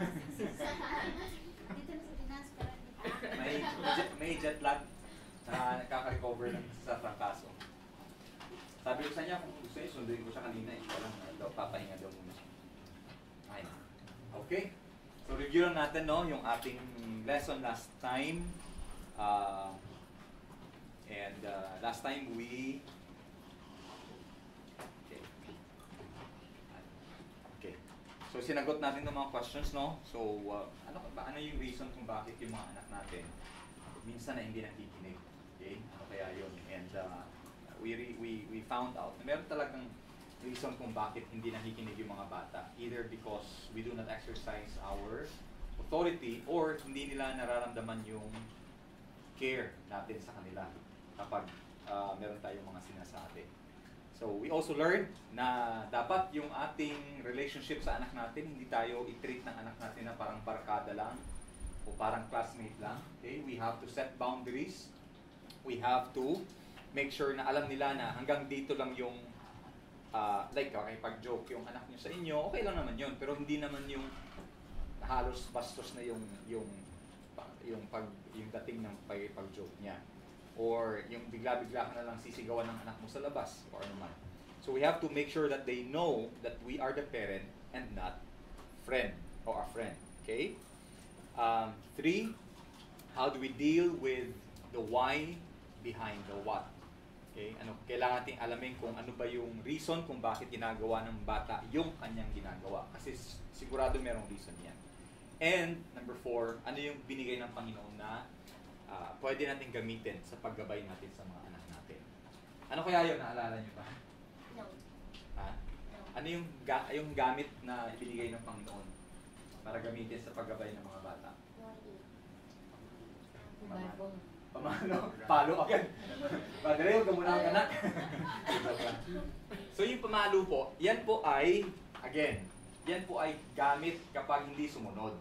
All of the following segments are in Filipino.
Dito na sa Pinas, pero may jet lag na nakaka-recover lang sa trangkaso. Sabi ko sa niya, kung gusto niya, sunduin ko siya kanina eh. Walang papahinga daw muna siya. Okay. So review lang natin no, yung ating lesson last time. Last time we... Okay. So sinagot natin ng mga questions no. So ano yung reason kung bakit yung mga anak natin minsan na hindi nakikinig? Okay? Ano kaya yun? And we found out na meron talagang reason kung bakit hindi nakikinig yung mga bata. Either because we do not exercise our authority or hindi nila nararamdaman yung care natin sa kanila kapag meron tayong mga sinasabi. So we also learned na dapat yung ating relationship sa anak natin, hindi tayo i-treat ng anak natin na parang barkada lang o parang classmate lang. Okay? We have to set boundaries. We have to make sure na alam nila na hanggang dito lang yung okay, pag-joke yung anak niyo sa inyo, okay lang naman yun, pero hindi naman yung halos bastos na yung dating ng pag-joke niya. Or yung bigla-bigla ka na lang sisigawan ng anak mo sa labas or ano man. So we have to make sure that they know that we are the parent and not friend or a friend. Okay? 3, how do we deal with the why behind the what? Okay? Kailangan nating alamin kung ano ba yung reason kung bakit ginagawa ng bata yung kanyang ginagawa. Kasi sigurado merong reason yan. And number 4, ano yung binigay ng Panginoon na pwede natin gamitin sa paggabay natin sa mga anak natin. Ano kaya yun? Naalala niyo ba? No. Ha? Ano yung gamit na ibinigay ng Panginoon para gamitin sa paggabay ng mga bata? Pamalo. Palo agad. Padre, huwag ka muna ang anak. So yung pamalo po, yan po ay, again, yan po ay gamit kapag hindi sumunod.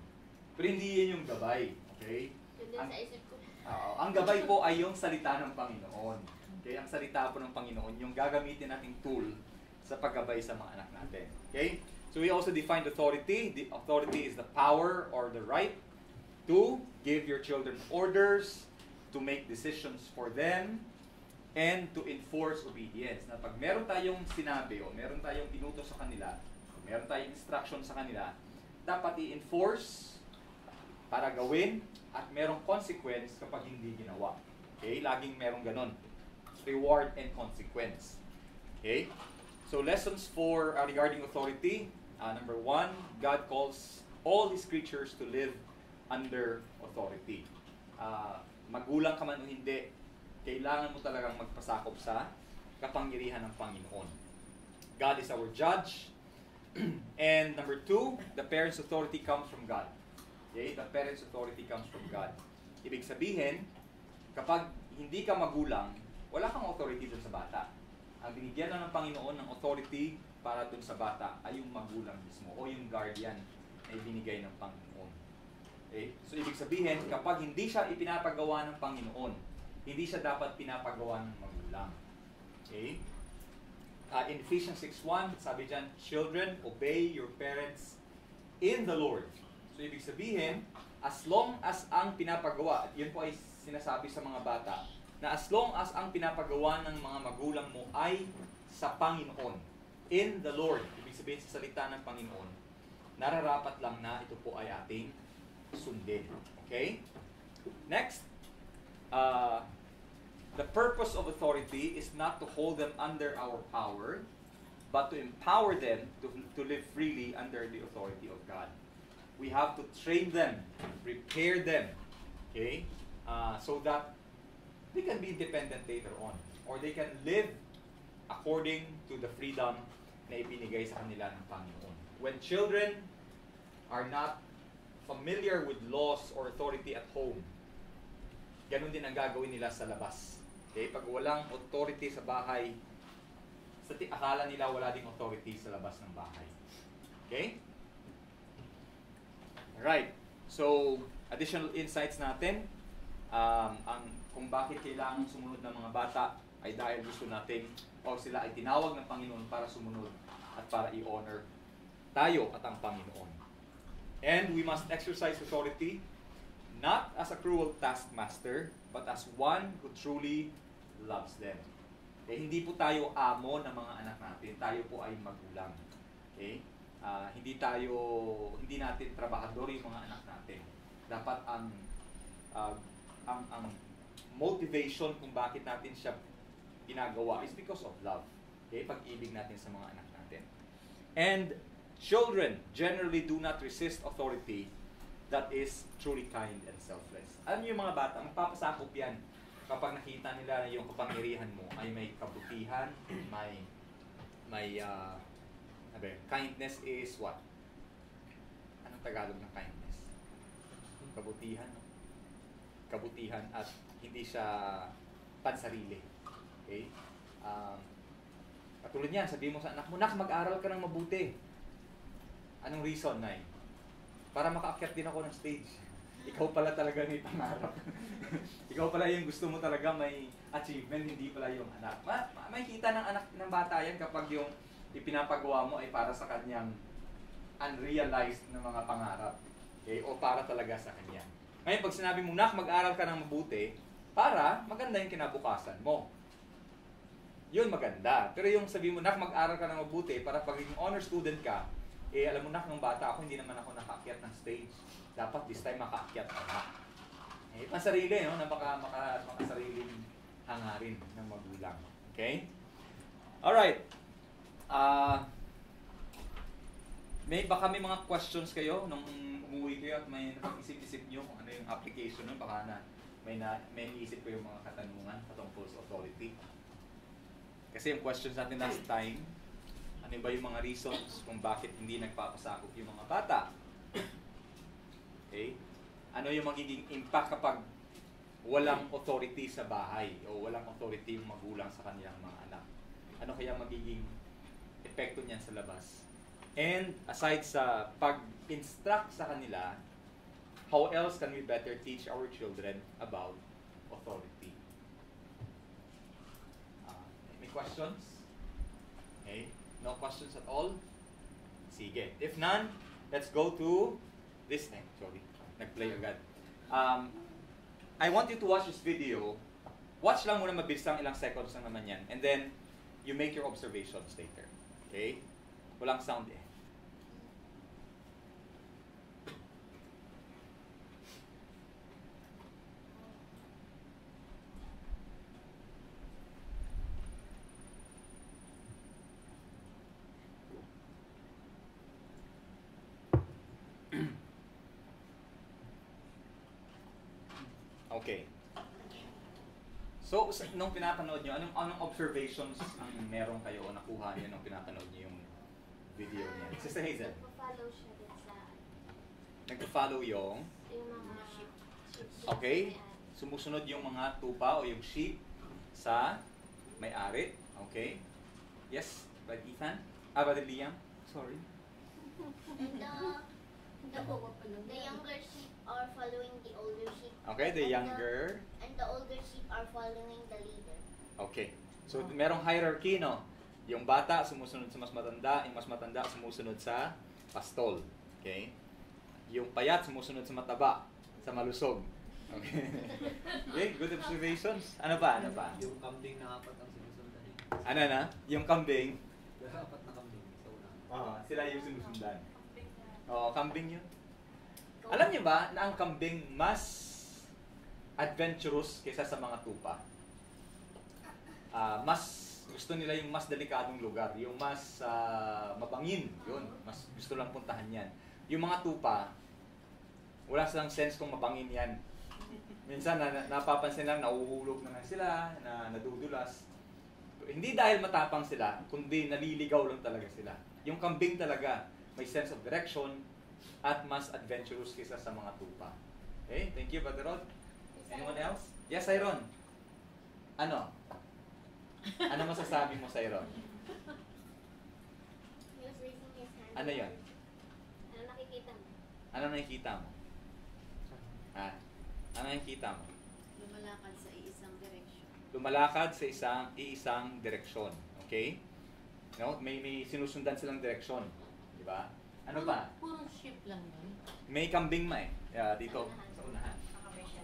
Pero hindi yan yung gabay. Okay? Yun sa isip ko. Ang gabay po ay yung salita ng Panginoon. Okay? Ang salita po ng Panginoon, yung gagamitin nating tool sa paggabay sa mga anak natin. Okay? So we also defined authority. The authority is the power or the right to give your children orders, to make decisions for them, and to enforce obedience. Na pag meron tayong sinabi o meron tayong inutos sa kanila, meron tayong instruction sa kanila, dapat i-enforce para gawin at merong consequence kapag hindi ginawa. Okay? Laging merong ganon. Reward and consequence. Okay? So lessons for regarding authority. Number 1, God calls all His creatures to live under authority. Magulang ka man o hindi, kailangan mo talagang magpasakop sa kapangyarihan ng Panginoon. God is our judge. And number 2, the parent's authority comes from God. Okay? The parent's authority comes from God. Ibig sabihin, kapag hindi ka magulang, wala kang authority dun sa bata. Ang binigyan lang ng Panginoon ng authority para dun sa bata ay yung magulang mismo o yung guardian na ibinigay ng Panginoon. Okay? So ibig sabihin, kapag hindi siya ipinapagawa ng Panginoon, hindi siya dapat pinapagawa ng magulang. Okay? In Ephesians 6:1, sabi dyan, children, obey your parents in the Lord. So ibig sabihin, as long as ang pinapagawa, at yun po ay sinasabi sa mga bata, na as long as ang pinapagawa ng mga magulang mo ay sa Panginoon, in the Lord, ibig sabihin sa salita ng Panginoon, nararapat lang na ito po ay ating sundin. Okay? Next, the purpose of authority is not to hold them under our power, but to empower them to live freely under the authority of God. We have to train them, prepare them, okay, so that they can be independent later on, or they can live according to the freedom na ibinigay sa kanila ng Panginoon. When children are not familiar with laws or authority at home, ganun din ang gagawin nila sa labas. Okay? Pag walang authority sa bahay, akala nila wala ding authority sa labas ng bahay. Okay? Alright. So, additional insights natin. Kung bakit kailangan sumunod ng mga bata ay dahil gusto natin o sila ay tinawag ng Panginoon para sumunod at para i-honor tayo at ang Panginoon. And we must exercise authority not as a cruel taskmaster, but as one who truly loves them. Okay? Hindi po tayo amo ng mga anak natin. Tayo po ay magulang. Okay? Hindi natin trabahador yung mga anak natin. Dapat ang motivation kung bakit natin siya ginagawa is because of love. Okay? Pag-ibig natin sa mga anak natin. And children generally do not resist authority that is truly kind and selfless. Alam niyo yung mga bata, magpapasakop yan kapag nakita nila na yung kapangyarihan mo ay may kabutihan, kindness is what? Anong Tagalog ng kindness? Kabutihan. No? Kabutihan at hindi siya pansarili. Okay? Katulad niyan, sabihin mo sa anak mo, nak, mag-aral ka ng mabuti. Anong reason, Nay? Para makaakyat din ako ng stage. Ikaw pala talaga may pangarap. Ikaw pala yung gusto mo talaga may achievement, hindi pala yung anak. May kita ng anak ng bata yan kapag yung ipinapagawa mo ay para sa kanyang unrealized na mga pangarap. Okay? O para talaga sa kanya. Ngayon, pag sinabi mo, nak, mag-aral ka ng mabuti, para maganda yung kinabukasan mo. Yun maganda. Pero yung sabi mo, nak, mag-aral ka ng mabuti, para pag yung honor student ka, alam mo na, nung bata ako, hindi naman ako nakaakyat ng stage. Dapat this time makaakyat ako na. Masarili, no? Na makasariling hangarin ng magulang. Okay? Alright. Baka may mga questions kayo nung umuwi kayo at may napag-isip-isip nyo kung ano yung application nun. Baka may naisip ko yung mga katanungan patungkol sa authority. Kasi yung questions natin last time, ano ba yung mga reasons kung bakit hindi nagpapasakop yung mga bata? Okay? Ano yung magiging impact kapag walang authority sa bahay o walang authority yung magulang sa kanilang mga anak? Ano kaya magiging epekto niyan sa labas? And aside sa pag-instruct sa kanila, how else can we better teach our children about authority? Any questions? Okay. No questions at all? Sige. If none, let's go to this thing. Sorry. Nag-play agad. I want you to watch this video. Watch lang muna mabilis lang, ilang seconds lang naman yan. And then, you make your observations later. Okay? Walang sound eh. Okay. So, nung pinapanood nyo, anong observations ang meron kayo o nakuha nyo nung pinapanood nyo yung video niya? Sister Hazel? Nagpa-follow siya din sa Nagpa-follow yung mga sheep. okay? Sumusunod yung mga tupa o yung sheep sa may-ari. Okay? Yes? Brother Ethan? Brother Liam? Sorry. And the younger sheep are following the older sheep. Okay, the younger. And the older sheep are following the leader. Okay. So, merong hierarchy, no? Yung bata sumusunod sa mas matanda, yung mas matanda sumusunod sa pastol. Okay? Yung payat sumusunod sa mataba, sa malusog. Okay? Okay, good observations. Ano pa? Yung kambing na apat ang sinusundan eh. Ano na? Yung kambing. Apat na kambing sa una. Sila yung sinusundan. Kambing yun. Alam niyo ba na ang kambing mas adventurous kaysa sa mga tupa? Mas gusto nila yung mas delikadong lugar, yung mas mabangin, yun. Mas gusto lang puntahan yan. Yung mga tupa, wala silang sense kung mabangin yan. Minsan napapansin lang, nauhulog na sila, na nadudulas. Hindi dahil matapang sila, kundi naliligaw lang talaga sila. Yung kambing talaga, may sense of direction, at mas adventurous kaysa sa mga tupa. Okay? Thank you, Brother Rod. Anyone else? Yes, Iron. Ano? Ano masasabi mo, Iron? He was raising his hand. Ano yan? Ano nakikita mo? Ano nakikita mo? Ano nakikita mo? Lumalakad sa iisang direksyon. Lumalakad sa iisang direksyon. Okay? No? May sinusundan silang direksyon. Di ba? Ano pa? Purong ship lang yun. May kambing ma eh. Dito, sa unahan.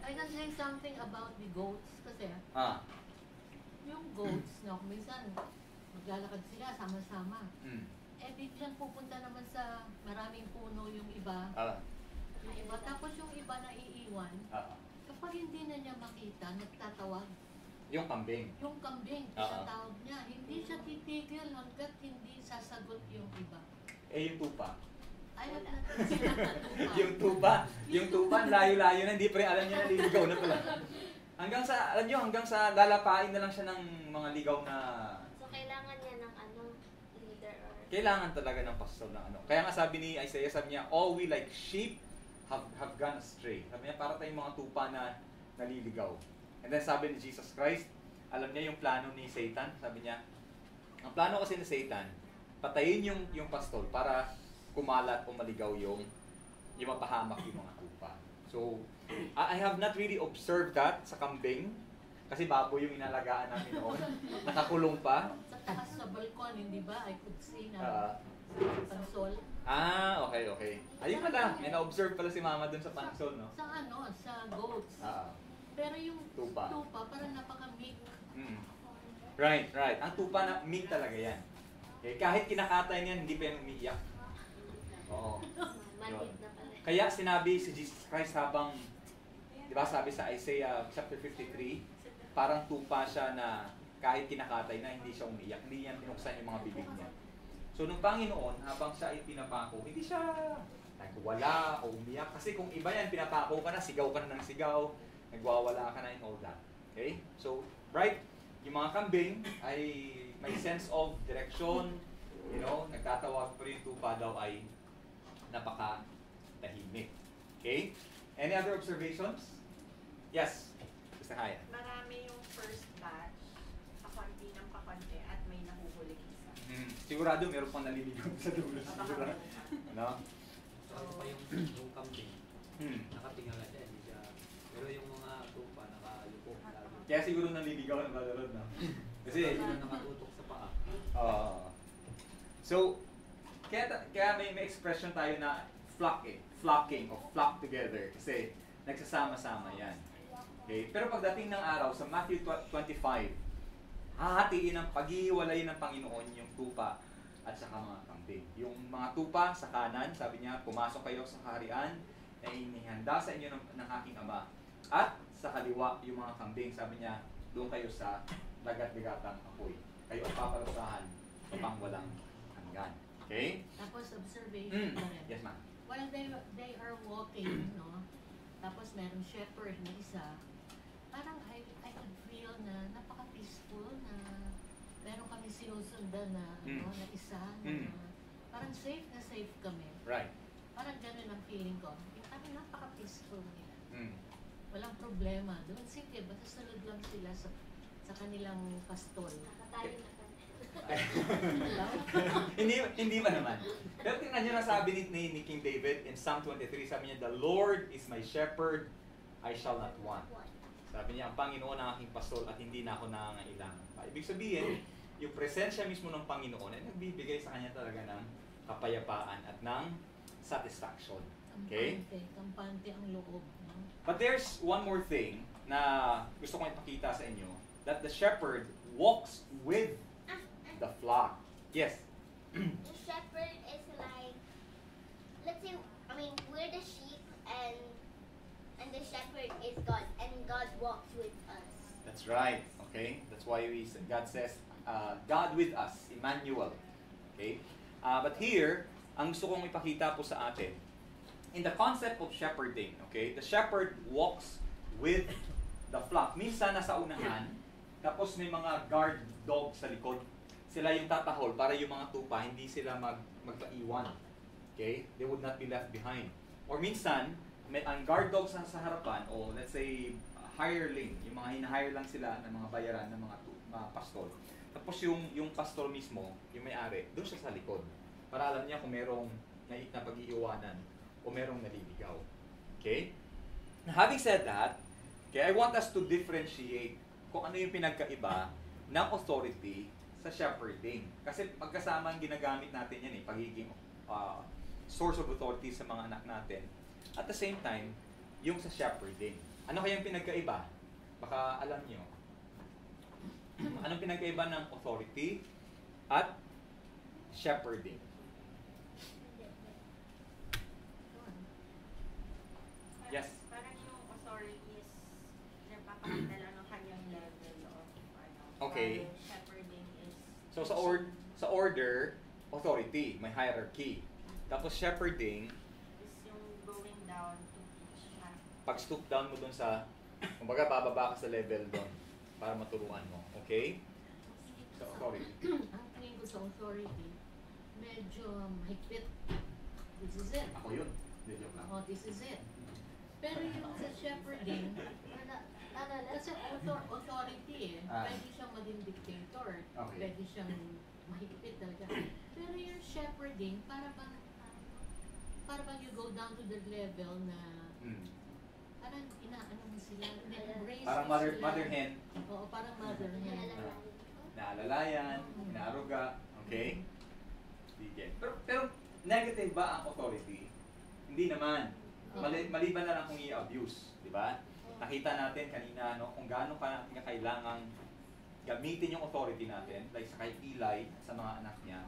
I can say something about the goats kasi Ah. yung goats, no, minsan maglalakad sila sama-sama. Mm. Eh biglang pupunta naman sa maraming puno yung iba. Ah. Yung iba. Tapos yung iba na iiwan, Ah. kapag hindi na niya makita, nagtatawag. Yung kambing. Yung kambing, tinatawag niya. Hindi siya titigil hanggat hindi sasagot yung iba. Eh, yung tupa. I have not sila natuwa. Yung tupa, layo-layo na, hindi pa rin alam niya naliligaw na pala. Hanggang sa, alam niyo, hanggang sa lalapain na lang siya ng mga ligaw na... So, kailangan niya ng leader or... Kailangan talaga ng pastor ng ano. Kaya nga sabi ni Isaiah, sabi niya, all we like sheep have gone astray. Sabi niya, para tayong mga tupa na naliligaw. And then sabi ni Jesus Christ, alam niya yung plano ni Satan. Sabi niya, ang plano kasi ni Satan, patayin yung pastor para kumalat o maligaw yung mapahamak yung mga tupa. So, I have not really observed that sa kambing. Kasi baboy yung inalagaan namin noon. Nakakulong pa. Sa taas sa balkon, hindi ba? I could see na pansol. Okay. Ayun pala, may na-observe pala si Mama dun sa pansol, no? Sa ano, sa goats. Ah. Pero yung Tupa. parang napaka-meek. Mm. Right. Ang tupa na meat talaga yan. Okay? Kahit kinakatay niyan, hindi pa yan umiiyak. Oo. Manhid na pala. Kaya sinabi si Jesus Christ habang, di ba sabi sa Isaiah chapter 53, parang tupa siya na kahit kinakatay na, hindi siya umiiyak. Hindi niya pinuksan yung mga bibig niya. So, nung Panginoon, habang siya ay pinapako, hindi siya nagwala o umiyak. Kasi kung iba yan, pinapako ka na, sigaw ka na ng sigaw, nagwawala ka na and all that. Okay? So, right, yung mga kambing ay may sense of direction, nagtatawag pa rin yung tupa daw ay napaka-tahimik. Okay? Any other observations? Yes, Mr. Haya. Marami yung first batch, kakunti ng kakunti at may nahuhuling isa. Sigurado meron pang naliligaw sa dulo. Siguro. No? So, ano pa yung kambing? Nakatingala siya, hindi siya. Pero yung mga tupa, nakalupo. Lagi. Kaya siguro naliligaw ng balalod, no? Kasi, Hindi na nakatutok sa paa. so, kaya may expression tayo na flocking o flock together kasi nagsasama-sama yan. Okay? Pero pagdating ng araw sa Matthew 25, hahatiin ng paghihiwalay ng Panginoon yung tupa at saka mga kambing. Yung mga tupa sa kanan, sabi niya, pumasok kayo sa kaharian na inihanda sa inyo ng aking Ama. At sa kaliwa, yung mga kambing, sabi niya, doon kayo sa dagat-dagatang apoy. Kayo ang paparusahan sa pangwalang hanggan. Okay? Tapos observation pa rin. Yes, ma'am. While they are walking, no? Tapos merong shepherd na isa. Parang I could feel na napaka-peaceful na meron kami sinusundan na, na isa. Na, parang safe kami. Right. Parang ganun ang feeling ko. Parang napaka-peaceful nila. Mm. Walang problema. Doon sige, basta sunod lang sila sa kanilang pastol. Nakatayo na pala. hindi man naman. Pero tingnan nyo na sabi ni King David in Psalm 23, sabi niya, the Lord is my shepherd, I shall not want. Sabi niya, ang Panginoon ang aking pastor at hindi na ako nangangailangan pa. Ibig sabihin, yung presensya mismo ng Panginoon ay nagbibigay sa kanya talaga ng kapayapaan at ng satisfaction. Okay? Kampante ang loob. No? But there's one more thing na gusto kong ipakita sa inyo, that the shepherd walks with the flock. Yes. The shepherd is like, let's say, we're the sheep and the shepherd is God and God walks with us. That's right. Okay? That's why God says, God with us, Emmanuel. Okay? But here, ang gusto kong ipakita po sa atin, in the concept of shepherding, okay, the shepherd walks with the flock. Minsan nasa unahan, tapos may mga guard dog sa likod. Sila yung tatahol para yung mga tupa hindi sila magpaiwan. Okay? They would not be left behind. Or minsan, may ang guard dog sa harapan o let's say hireling, yung mga hina-hire lang sila ng mga bayaran ng mga pastor. Tapos yung pastor mismo, yung may-ari, doon siya sa likod. Para alam niya kung merong napag-iiwanan o merong naliligaw. Okay? Now, having said that, okay, I want us to differentiate kung ano yung pinagkaiba ng authority sa shepherding. Kasi pagkasama ang ginagamit natin yan pagiging source of authority sa mga anak natin. At the same time, yung sa shepherding. Ano kayang pinagkaiba? Baka alam nyo. Anong pinagkaiba ng authority at shepherding? Yes. Parang yung authority is napapakita lang ng kanyang level of Okay. while shepherding is So sa order, authority, may hierarchy. Tapos shepherding, is yung going down to teach na. pag stoop down mo dun sa, kumbaga bababa ka sa level dun para maturuan mo. Okay? So authority. Ang tingin ko sa authority, medyo mahigpit. This is it. Ako yun. Hindi, joke lang. Oh, this is it. Pero yung sa shepherding, kasi authority eh. Ah. Pwede siyang maging dictator. Okay. Pwede siyang mahigpit talaga. Pero yung shepherding, para bang you go down to the level na parang inaano mo sila, embrace Parang mo sila. mother hen, Oo, parang mother hen. naalalayan, inaaruga, okay? Sige. Pero negative ba ang authority? Hindi naman. Maliban na lang kung i-abuse, di ba? Nakita natin kanina kung gaano ka natin kailangang gamitin yung authority natin, like sa kay Eli, sa mga anak niya,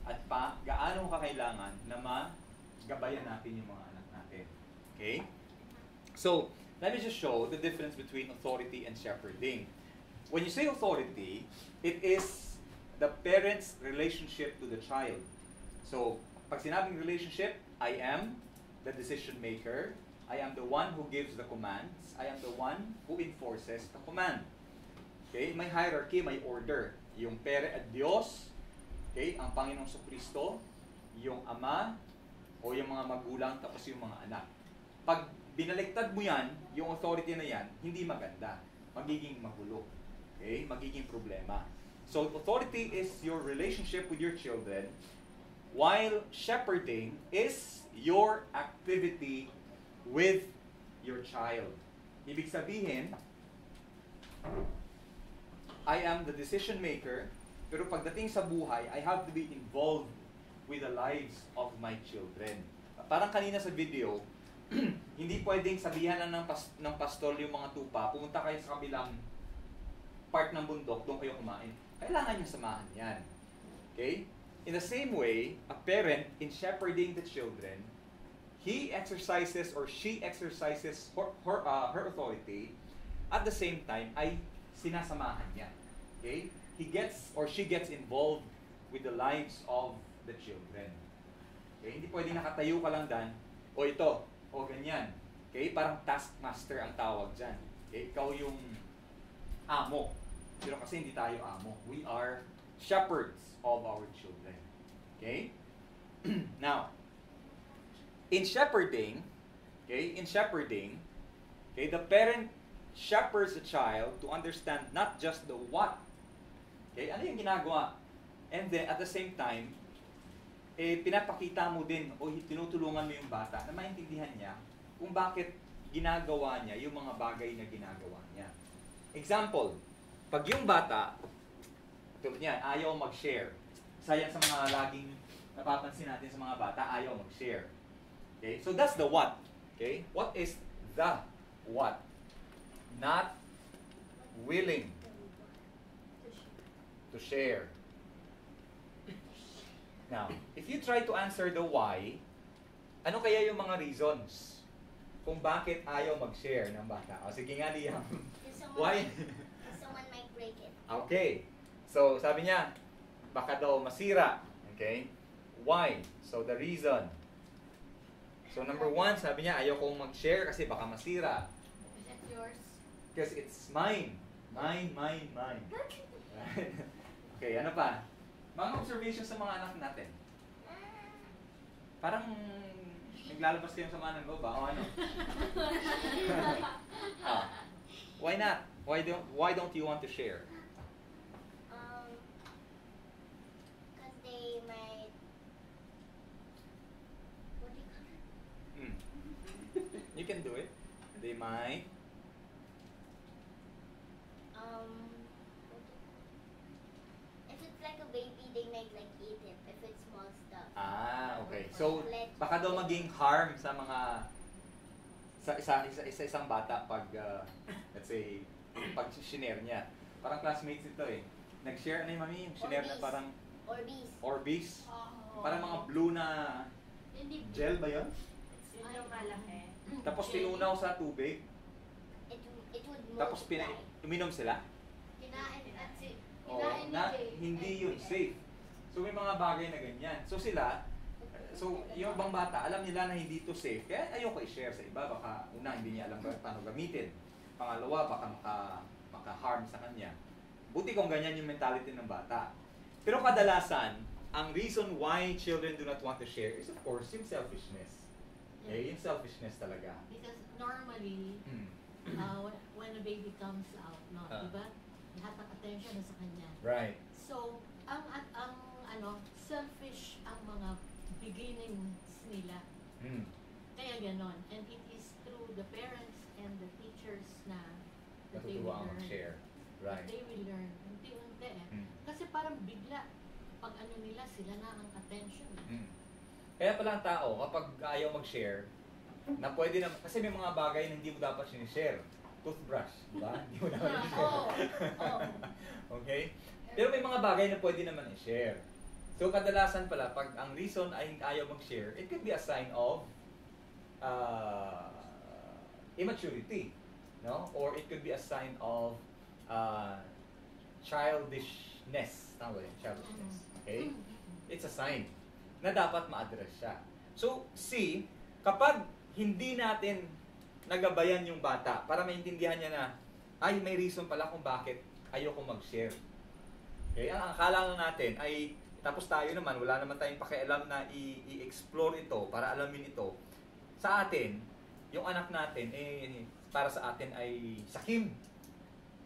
at gaano ka kailangan na magabayan natin yung mga anak natin. Okay? So, let me just show the difference between authority and shepherding. When you say authority, it is the parent's relationship to the child. So, pag sinabing relationship, I am the decision maker. I am the one who gives the commands. I am the one who enforces the command. Okay? May hierarchy, may order. Yung Diyos, okay? Ang Panginoong Kristo, yung Ama, o yung mga magulang, tapos yung mga anak. Pag binaliktad mo yan, yung authority na yan, hindi maganda. Magiging magulo. Okay? Magiging problema. So, authority is your relationship with your children, while shepherding is your activity with your child. Ibig sabihin, I am the decision maker, pero pagdating sa buhay, I have to be involved with the lives of my children. Parang kanina sa video, hindi pwedeng sabihan lang ng pastor yung mga tupa, pumunta kayo sa kabilang part ng bundok, doon kayo kumain. Kailangan nyo samahan yan. Okay? In the same way, a parent in shepherding the children, he exercises or she exercises her authority, at the same time ay sinasamahan niya. Okay? He gets or she gets involved with the lives of the children. Okay? Hindi pwedeng nakatayo ka lang dan, o ito, o ganyan. Okay? Parang taskmaster ang tawag dyan. Okay? Ikaw yung amo. Pero kasi hindi tayo amo. We are shepherds of our children. Okay? Now, in shepherding, the parent shepherds the child to understand not just the what. Okay? Ano yung ginagawa? And then, at the same time, pinapakita mo din o tinutulungan mo yung bata na maintindihan niya kung bakit ginagawa niya yung mga bagay na ginagawa niya. Example, pag yung bata, tulad niya, ayaw mag-share. Sayang sa mga laging napapansin natin sa mga bata, ayaw mag-share. Okay? So that's the what. Okay? What is the what? Not willing to share. Now, if you try to answer the why, ano kaya yung mga reasons kung bakit ayaw mag-share ng bata? O sige nga, Liam. Why? Someone might break it. Okay. So, sabi niya, baka daw masira. Okay? Why? So, the reason. So, number one, sabi niya, ayaw kong mag-share kasi baka masira. Is that yours? Because it's mine. Mine. Right? Okay, ano pa? Mga observations sa mga anak natin. Parang naglalabas kayo sa mga ng loob, o ano? Why not? Why don't you want to share? Because they might. What do you call it? You can do it. They might. If it's like a baby they might like eat it if it's small stuff. Ah, okay. So, baka daw maging harm sa mga isang bata pag let's say pag shinare niya. Parang classmates ito eh. Nag-share na yung mami, yung shinare na parang Orbeez. Orbeez. Oo. Parang mga blue na Hindi gel ba yun? Yun yung malaki. Tapos tinunaw sa tubig. It would Tapos multiply. uminom sila. Kinain at si Oo, na hindi yun safe. So may mga bagay na ganyan. So sila, so yung ibang bata, alam nila na hindi to safe. Kaya ayoko i-share sa iba. Baka una, hindi niya alam paano gamitin. Pangalawa, baka maka-harm sa kanya. Buti kung ganyan yung mentality ng bata. Pero kadalasan, ang reason why children do not want to share is of course yung selfishness. Okay, yung selfishness talaga. Because normally, when a baby comes out, no, diba? Lahat ng attention na sa kanya. Right. So, ang selfish ang mga beginnings nila. Kaya ganon. And it is through the parents and the teachers na that they will Natutuwa ang learn. mag-share. Right. They will learn. Unti-unti eh. Kasi parang bigla, pag ano nila, sila na ang attention. Kaya pala ang tao, kapag ayaw mag-share, na pwede naman, kasi may mga bagay na hindi mo dapat sinishare. Toothbrush, di ba? Hindi mo dapat i-share. Okay? Pero may mga bagay na pwede naman i-share. So kadalasan pala, pag ang reason ay ayaw mag-share, it could be a sign of immaturity, no? Or it could be a sign of childishness. Tama ba yun? Childishness. Okay? It's a sign na dapat ma-address siya. So, C, kapag hindi natin nagabayan yung bata para maintindihan niya na, ay, may reason pala kung bakit ayoko mag-share. Okay? Ang akala lang natin ay, tapos tayo naman, wala naman tayong pakialam na i-explore ito para alamin ito. Sa atin, yung anak natin, para sa atin ay sakim.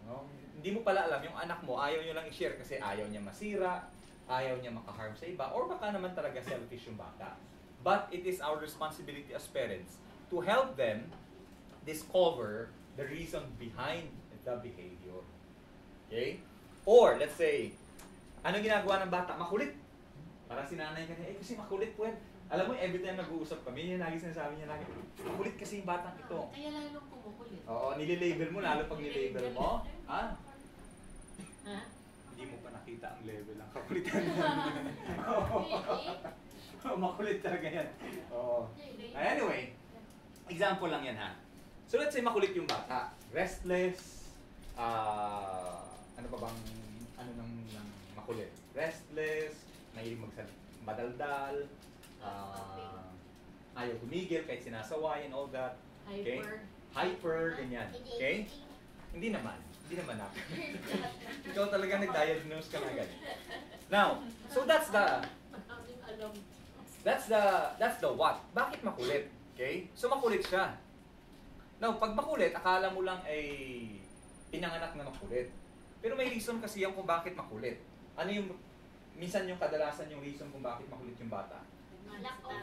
No? Hindi mo pala alam, yung anak mo, ayaw nyo lang i-share kasi ayaw niya masira, ayaw niya maka-harm sa iba, or baka naman talaga selfish yung bata. But it is our responsibility as parents to help them discover the reason behind the behavior. Okay? Or, let's say, ano ginagawa ng bata? Makulit. Parang sinanay ka niya, kasi makulit po yan. Alam mo, every time nag-uusap kami, yun lagi sinasabi niya lagi, makulit kasi yung batang ito. Kaya lalong kumukulit. Oo, nililabel mo, lalo pag nilabel mo. Ha? Ha? Hindi mo pa nakita ang level ng kakulitan niya. Makulit talaga yan. Oo. Anyway, example lang yan ha. So let's say makulit yung bata. Restless, ano pa bang, ano nang makulit? Restless, mahilig madaldal, ayaw tumigil kahit sinasaway and all that. Okay? Hyper, ganyan. Okay? Hindi naman. Hindi naman ako. Ikaw talaga nag-diagnose ka na agad. Now, so that's the what. Bakit makulit? Okay? So makulit siya. Now, pag makulit, akala mo lang ay pinanganak na makulit. Pero may reason kasi yan kung bakit makulit. Ano yung, minsan yung kadalasan yung reason kung bakit makulit yung bata? Lack of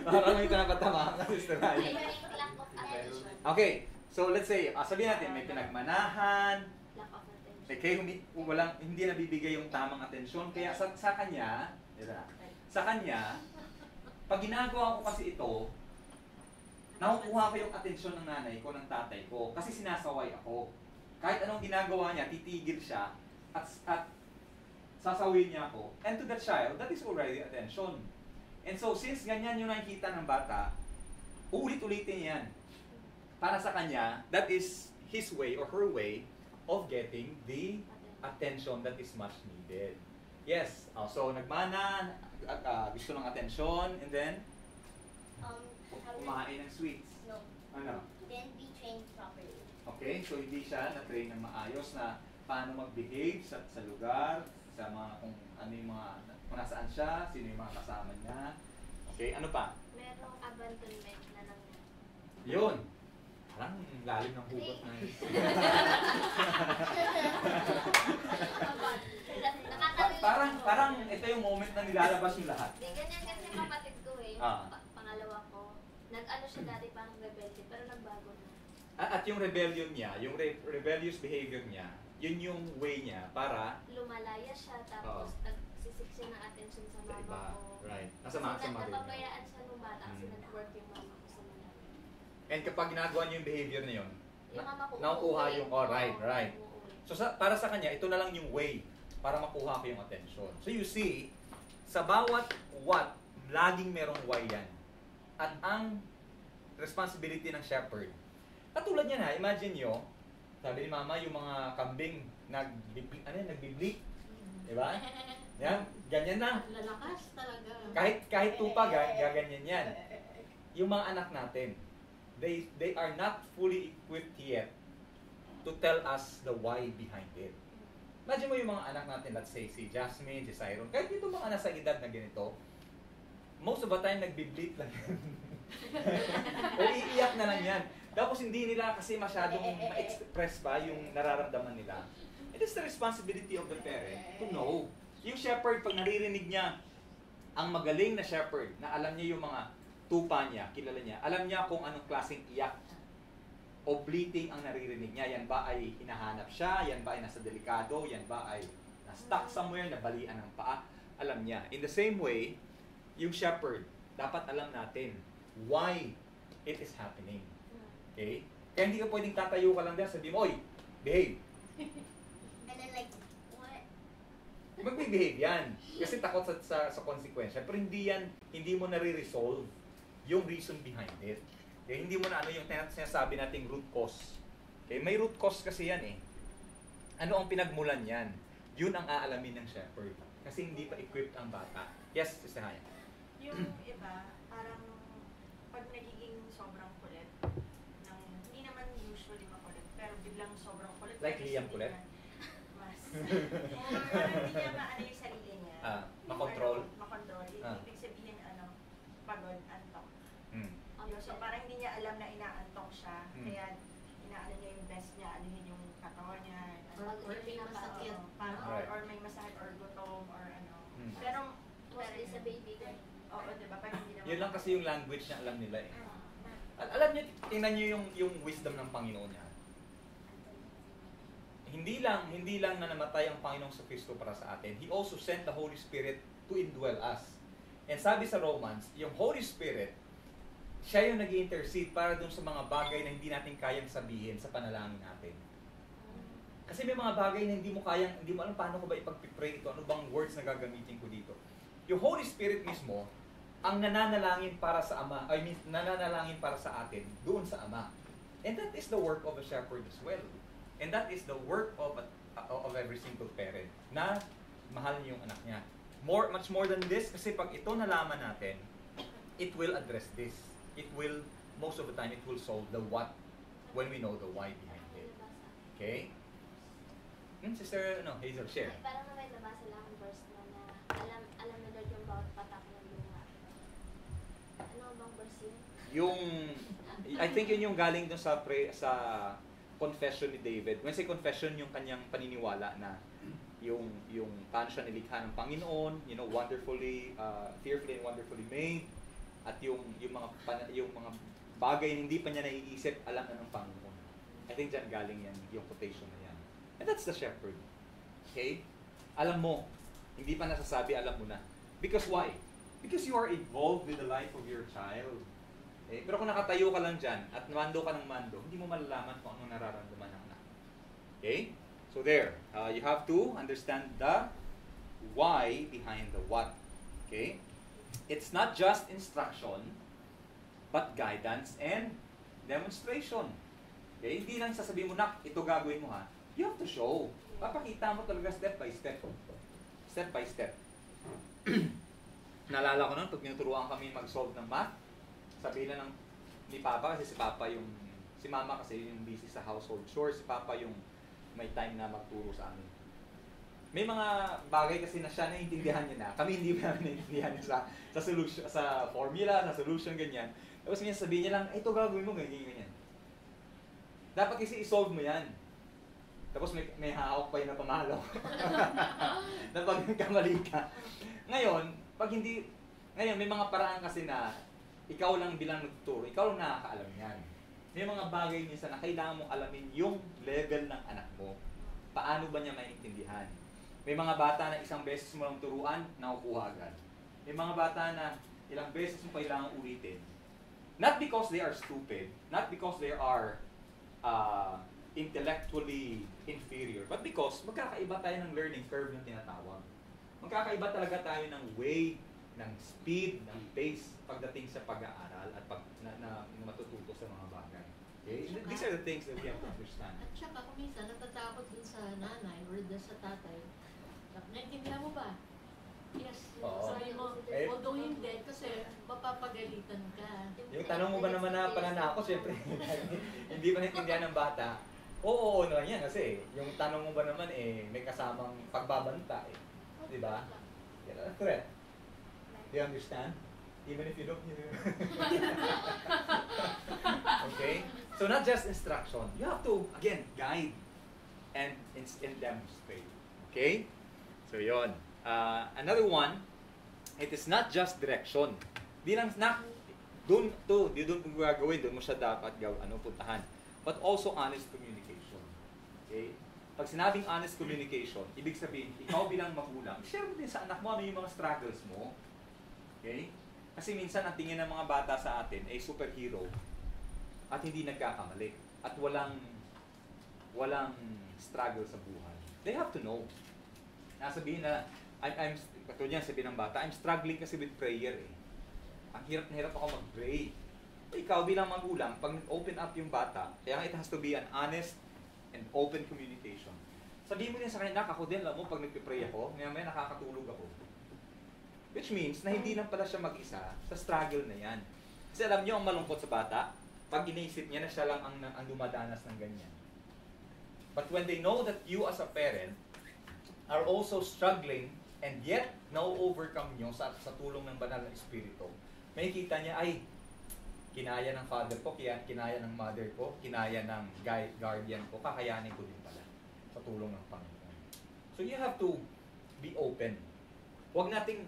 Parang may napatama ka, Sister Ryan. Lack of attention. Okay, so let's say, sabihin natin, may pinagmanahan, lack of attention. okay, hindi nabibigay yung tamang atensyon, kaya sa kanya, pag ginagawa ko kasi ito, nakukuha ko yung atensyon ng nanay ko, ng tatay ko, kasi sinasaway ako. Kahit anong ginagawa niya, titigil siya, at sasawin niya ako. And to the child, that is already attention. And so, since ganyan yung nakikita ng bata, uulit-ulitin yan. Para sa kanya, that is his way or her way of getting the attention that is much needed. Yes, so nagmana, gusto ng attention, and then kumain ng sweets. No. Ano? Then be trained properly. Okay, so hindi siya na-train ng maayos na paano mag-behave sa lugar, sa mga kung ano yung mga kung nasaan siya, sino yung mga kasama niya. Okay, ano pa? Merong abandonment na nangyari. Yun. Parang lalim ng hugot na yun. parang ito yung moment na nilalabas yung lahat. Di ganyan kasi kapatid ko eh. Ah. Pangalawa ko. Nag-ano siya dati parang rebelde pero nagbago na. At yung rebellion niya, yung rebellious behavior niya, yun yung way niya para Lumalaya siya, tapos nagsisik siya ng attention sa mama iba. ko. Right. Kasi Nasama sa mother niya. napabayaan siya nung bata kasi Mm. nag-work yung mama ko sa Manila. And kapag ginagawa niyo yung behavior na yun, Yung mama ko nakukuha umuwi. yung, oh, right, Oo, right. umuwi. So para sa kanya, ito na lang yung way para makuha ko yung attention. So you see, sa bawat what, laging merong why yan. At ang responsibility ng shepherd. Katulad niya na, imagine nyo, sabi ni mama, yung mga kambing nagbiblik. Diba? Yan, ganyan na. Ang lalakas talaga. Kahit tupa, gaganyan yan. Yung mga anak natin, they are not fully equipped yet to tell us the why behind it. Imagine mo yung mga anak natin, let's say si Jasmine, si Siron, kahit dito mga nasa edad na ganito, most of the time nagbi-bleat lang yan. O iiyak na lang yan. Tapos hindi nila kasi masyadong ma-express pa yung nararamdaman nila. It is the responsibility of the parent to know. Yung shepherd, pag naririnig niya, ang magaling na shepherd, na alam niya yung mga tupa niya, kilala niya, alam niya kung anong klaseng iyak o bleating ang naririnig niya. Yan ba ay hinahanap siya? Yan ba ay nasa delikado? Yan ba ay na-stuck somewhere, nabalian ng paa? Alam niya. In the same way, yung shepherd, dapat alam natin why it is happening. Okay? Kaya hindi ka pwedeng tatayo ka lang dyan, sabi mo, oy, behave. And then like, what? Magbe-behave yan. Kasi takot sa consequence. Pero hindi mo nare-resolve yung reason behind it. Okay? Hindi mo na yung sinasabi nating root cause. Okay? May root cause kasi yan eh. Ano ang pinagmulan yan? Yun ang aalamin ng shepherd. Kasi hindi pa equipped ang bata. Yes, Sister Haya. Yung iba, parang pag nagiging sobrang kulit, hindi naman usually makulit, pero biglang sobrang kulit. Like tapos Liam hindi kulit? niya- Mas. Or parang hindi niya maano yung sarili niya. Makontrol. Makontrol. Ah. Ibig sabihin, pagod, antok. Hmm. So parang hindi niya alam na inaantok siya. Hmm. Kaya inaano niya yung best niya, ano yun yung katawan niya. Or may masakit. Right. Or may masakit or gutom or ano. Hmm. Pero, Mostly sa baby girl. oo, diba? Pag hindi naman. Yun lang kasi yung language na alam nila eh. Alam niyo, tingnan niyo yung wisdom ng Panginoon niya. Hindi lang na namatay ang Panginoong sa Kristo para sa atin. He also sent the Holy Spirit to indwell us. And sabi sa Romans, yung Holy Spirit, siya yung nag-intercede para dun sa mga bagay na hindi natin kayang sabihin sa panalangin natin. Kasi may mga bagay na hindi mo alam paano ko ba ipag-pray ito, ano bang words na gagamitin ko dito. Yung Holy Spirit mismo, ang nananalangin para sa Ama, nananalangin para sa atin, doon sa Ama. And that is the work of a shepherd as well. And that is the work of every single parent, na mahal niyo yung anak niya. Much more than this, kasi pag ito nalaman natin, it will address this. It will, most of the time, it will solve the what when we know the why behind it. Okay? Sister Hazel, share. Ay, parang may nabasa lang ang verse na alam na Lord yung bawat patak ng luha. Ano bang verse yun? I think yun yung galing dun sa confession ni David. When I say confession, yung kanyang paniniwala na yung paano siya nilikha ng Panginoon, wonderfully, fearfully and wonderfully made, at yung mga bagay na hindi pa niya naiisip, alam na ng Panginoon. I think dyan galing yan, yung quotation na yan. And that's the shepherd. Okay? Alam mo, hindi pa nasasabi, alam mo na. Because why? Because you are involved with the life of your child. Okay? Pero kung nakatayo ka lang dyan, at mando ka ng mando, hindi mo malalaman kung anong nararamdaman ng anak. Okay? So there, you have to understand the why behind the what. Okay? It's not just instruction, but guidance and demonstration. Okay? Hindi lang sasabihin mo, nak, ito gagawin mo ha. You have to show. Papakita mo talaga step by step. Step by step. Naalala ko nun, pag tinuturuan kami mag-solve ng math, sabihin na ni Papa, kasi si Mama kasi yung busy sa household chores, si Papa yung may time na magturo sa amin. May mga bagay kasi na siya naiintindihan niya na, kami hindi namin naiintindihan niya sa solution, sa formula, sa solution, ganyan. Tapos minsan sabihin niya lang, ito gagawin mo, ganyan. Dapat kasi i-solve mo yan. Tapos may hahawak pa yun na pamalo. Na pag nagkamali ka. Ngayon, may mga paraan kasi na ikaw lang bilang nagtuturo, ikaw lang nakakaalam yan. May mga bagay minsan na kailangan mong alamin yung level ng anak mo. Paano ba niya maintindihan? May mga bata na isang beses mo lang turuan, nakukuha agad. May mga bata na ilang beses mo kailangan ulitin. Not because they are stupid, not because they are intellectually inferior, but because magkakaiba tayo ng learning curve yung tinatawag. Magkakaiba talaga tayo ng way, ng speed, ng pace pagdating sa pag-aaral at na matututo sa mga bagay. Okay? These are the things that we have to understand. At saka kung minsan natatakot din sa nanay or sa tatay, naintindihan mo ba? Yes. Oo. Sabi mo, Eh, although hindi, kasi mapapagalitan ka. Yung tanong mo ba naman na pananako, syempre, hindi ba naintindihan ng bata? Oo, naman yan kasi yung tanong mo ba naman may kasamang pagbabanta Di ba? Yan ang threat. Do you understand? Even if you don't hear. Okay? So not just instruction. You have to, again, guide and demonstrate. Okay? So yon. Another one, it is not just direction. Di lang doon mo gagawin, doon mo siya dapat puntahan. But also honest communication. Okay? Pag sinabing honest communication, ibig sabihin, ikaw bilang magulang, share mo din sa anak mo ano yung mga struggles mo. Okay? Kasi minsan ang tingin ng mga bata sa atin ay superhero at hindi nagkakamali at walang struggle sa buhay. They have to know. Nasabihin na, katulad yan, sabihin ng bata, I'm struggling kasi with prayer Ang hirap na hirap ako mag-pray. Ikaw bilang magulang, pag open up yung bata, kaya it has to be an honest and open communication. Sabihin mo din sa kanya, ako din, alam mo, pag nagpipray ako, may nakakatulog ako. Which means, na hindi lang pala siya mag-isa sa struggle na yan. Kasi alam niyo, ang malungkot sa bata, pag iniisip niya na siya lang ang dumadanas ng ganyan. But when they know that you as a parent are also struggling and yet na-overcome nyo sa tulong ng banal na espiritu, may kita niya, ay, kinaya ng father ko, kinaya ng mother ko, kinaya ng guardian ko, kakayanin ko din pala sa tulong ng Panginoon. So you have to be open. Huwag nating,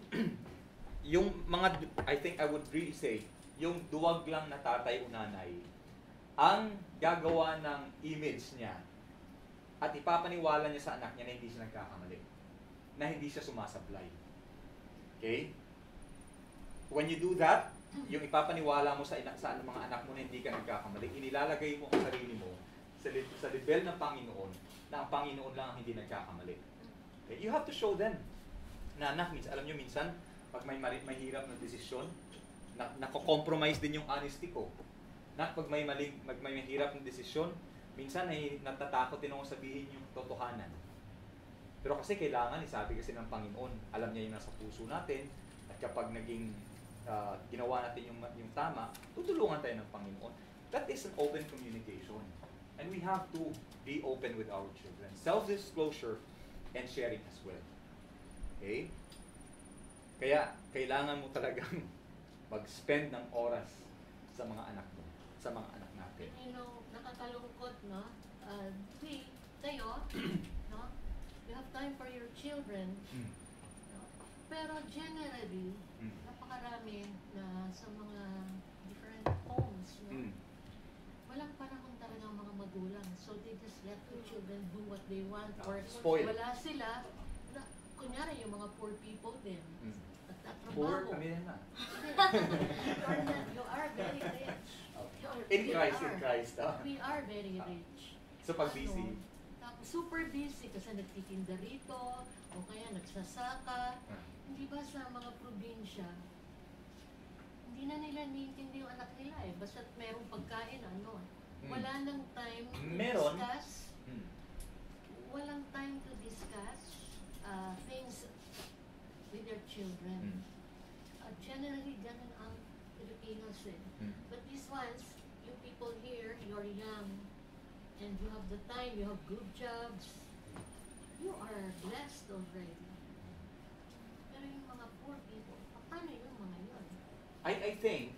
yung mga, I think I would really say, yung duwag lang na tatay o nanay, ang gagawa ng image niya at ipapaniwala niya sa anak niya na hindi siya nagkakamali, na hindi siya sumasablay. Okay? When you do that, yung ipapaniwala mo sa mga anak mo na hindi ka nagkakamali, inilalagay mo ang sarili mo sa level ng Panginoon na ang Panginoon lang ang hindi nagkakamali. Okay? You have to show them na anak, alam nyo minsan, pag may hirap na desisyon, nako-compromise din yung honesty ko. Pag may mahirap na desisyon, minsan ay natatakot din ako sabihin yung totohanan. Pero kasi kailangan, sabi kasi ng Panginoon, alam niya yung nasa puso natin, at kapag naging ginawa natin yung tama, tutulungan tayo ng Panginoon. That is an open communication. And we have to be open with our children. Self-disclosure and sharing as well. Okay? Kaya, kailangan mo talagang mag-spend ng oras sa mga anak mo, sa mga anak natin. Nakakalungkot, no? Tayo, no? You have time for your children. No? Pero generally, napakarami na sa mga different homes, no? Walang panahon talaga ang mga magulang. So they just let the children do what they want. Or spoil. Wala sila. Kunyari, yung mga poor people din. Poor kami na. You are very rich. In Christ. We are very rich. So pag busy. Super busy kasi nagtitinda rito, o kaya nagsasaka. Hindi ba sa mga probinsya, hindi na nila nintindi yung anak nila Basta merong pagkain, Wala nang time to discuss. Walang time to discuss things with their children. Generally, ganun ang Filipinos But these ones, you people here, you're young, and you have the time, you have good jobs, you are blessed already. Pero yung mga poor people, paano yung mga yun? I think,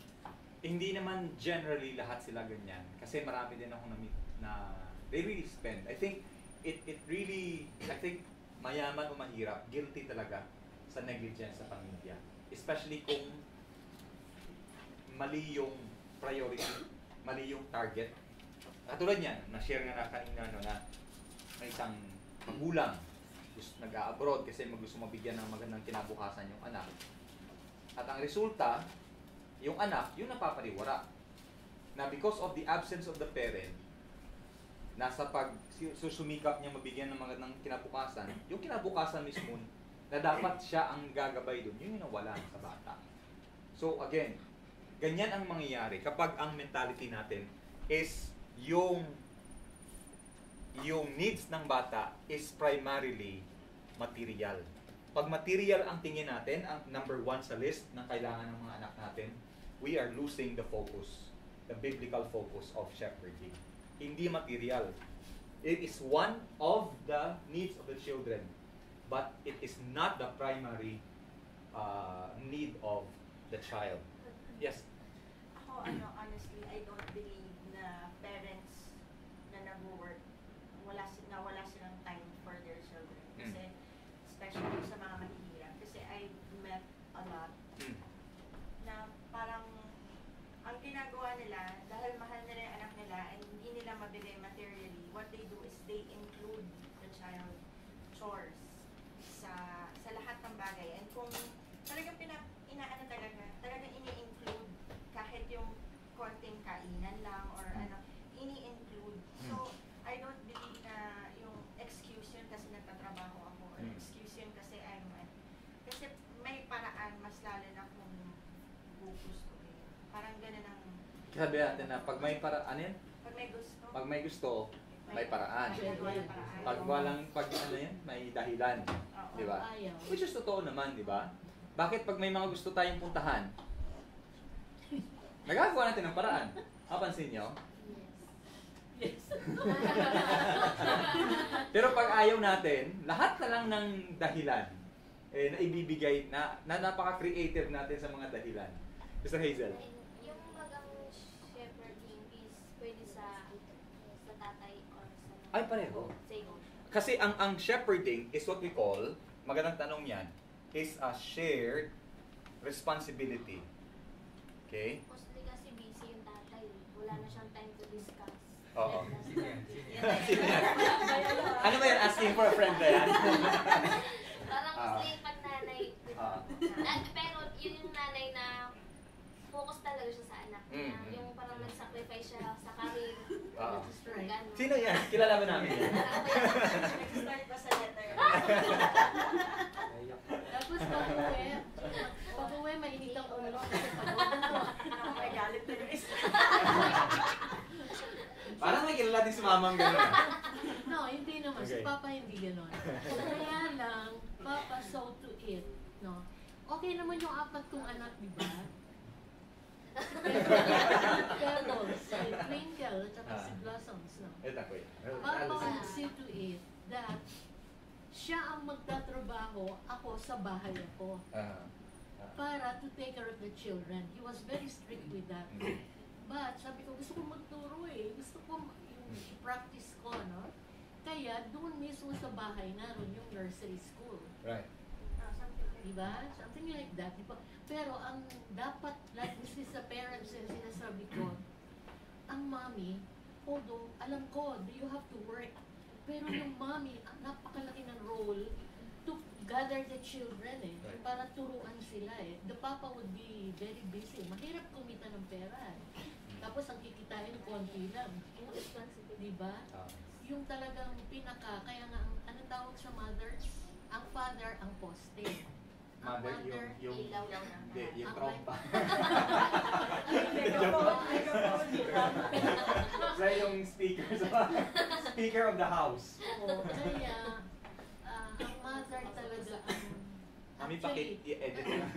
hindi naman generally lahat sila ganyan. Kasi marami din ako na-meet na they really spend. I think, I think mayaman o mahirap, guilty talaga sa negligence sa pamilya. Especially kung mali yung priority, mali yung target katulad niyan, na-share nga na kanina no, na may isang magulang nag-a-abroad kasi gusto mabigyan ng magandang kinabukasan yung anak. At ang resulta, yung anak, yung napapariwara. Na because of the absence of the parent, nasa susumikap niya mabigyan ng magandang kinabukasan, yung kinabukasan mismo na dapat siya ang gagabay doon, yun yung nawala sa bata. So again, ganyan ang mangyayari kapag ang mentality natin is yung needs ng bata is primarily material. Pag material ang tingin natin, ang number 1 sa list ng kailangan ng mga anak natin, we are losing the focus, the biblical focus of shepherding. Hindi material. It is one of the needs of the children, but it is not the primary need of the child. Yes? Ako, honestly, I don't believe na parents na nag-work, wala silang time for their children. Kasi, especially sa mga mahihirap. Kasi I met a lot na parang ang ginagawa nila, dahil mahal nila yung anak nila and hindi nila mabili materially, what they do is they include the child chores sa lahat ng bagay. And kung talagang inaano talagang ini-include kahit yung konting kainan lang or ano, ini-include. So, I don't believe na yung excuse yun kasi nagtatrabaho ako or excuse yun kasi kasi may paraan mas lalo na kung gugustuhin. Parang gano'n ang Sabi natin na pag may paraan yan? pag may gusto. Pag may gusto, may paraan. Pag walang may dahilan. Oo. Di ba? Ayaw. Which is totoo naman, di ba? Bakit pag may mga gusto tayong puntahan, nagagawa natin ng paraan? Napansin nyo? Yes. Pero pag ayaw natin, lahat na lang ng dahilan na ibibigay na napaka-creative natin sa mga dahilan. Mr. Hazel. Yung bagang shepherding is pwede sa tatay or sa Ay, pareho. Same. Kasi ang shepherding is what we call, magandang tanong yan, is a shared responsibility. Okay? Mostly kasi busy yung tatay. Wala na siyang time to discuss. Oo. Sino yan? Sino yan? Ano ba yan? Asking for a friend na yan? Parang mostly pag nanay, di ba? Pero yun yung nanay na focus talaga siya sa anak niya. Yung parang nag-sacrifice siya sa career. That's right. Gano'n. Sino yan? Kilala ba namin yan? Nag-start pa sa letter. Naiyak. Tapos pag-uwi, mainit ang ulo kasi pagod. Ako may galit na yung isa. Parang may kilala din si mamang gano'n. No, hindi naman. Si Okay. Papa hindi ganon. Kaya lang, Papa so to it. No? Okay naman yung 4 kong anak, di ba? Pero si Twinkle at saka si Blossoms, no? Ito ko yan. Papa would see to it that siya ang magtatrabaho, ako sa bahay ako. Para to take care of the children. He was very strict with that. But sabi ko, gusto ko magturo eh. Gusto ko yung practice ko, no? Kaya doon mismo sa bahay naroon yung nursery school. Right. Diba? Something like that. Diba? Pero ang dapat, like this is sa parents yung sinasabi ko, ang mommy, although alam ko, you have to work. Pero yung mommy, ang napakalaki ng role to gather the children eh. Right. Para turuan sila eh. The papa would be very busy. Mahirap kumita ng pera eh. Tapos ang kikitain, konti lang. Yung responsibility. Diba? Yung talagang pinaka, kaya nga, ano tawag sa mothers? Ang father, ang poste. Ang Mother, yung ilaw lang na. Hindi, yung Ang trompa. Megaphone. Siya yung speaker. Speaker of the house. Oo, kaya, ang mother talaga ang... Mami, Actually, paki-edit na.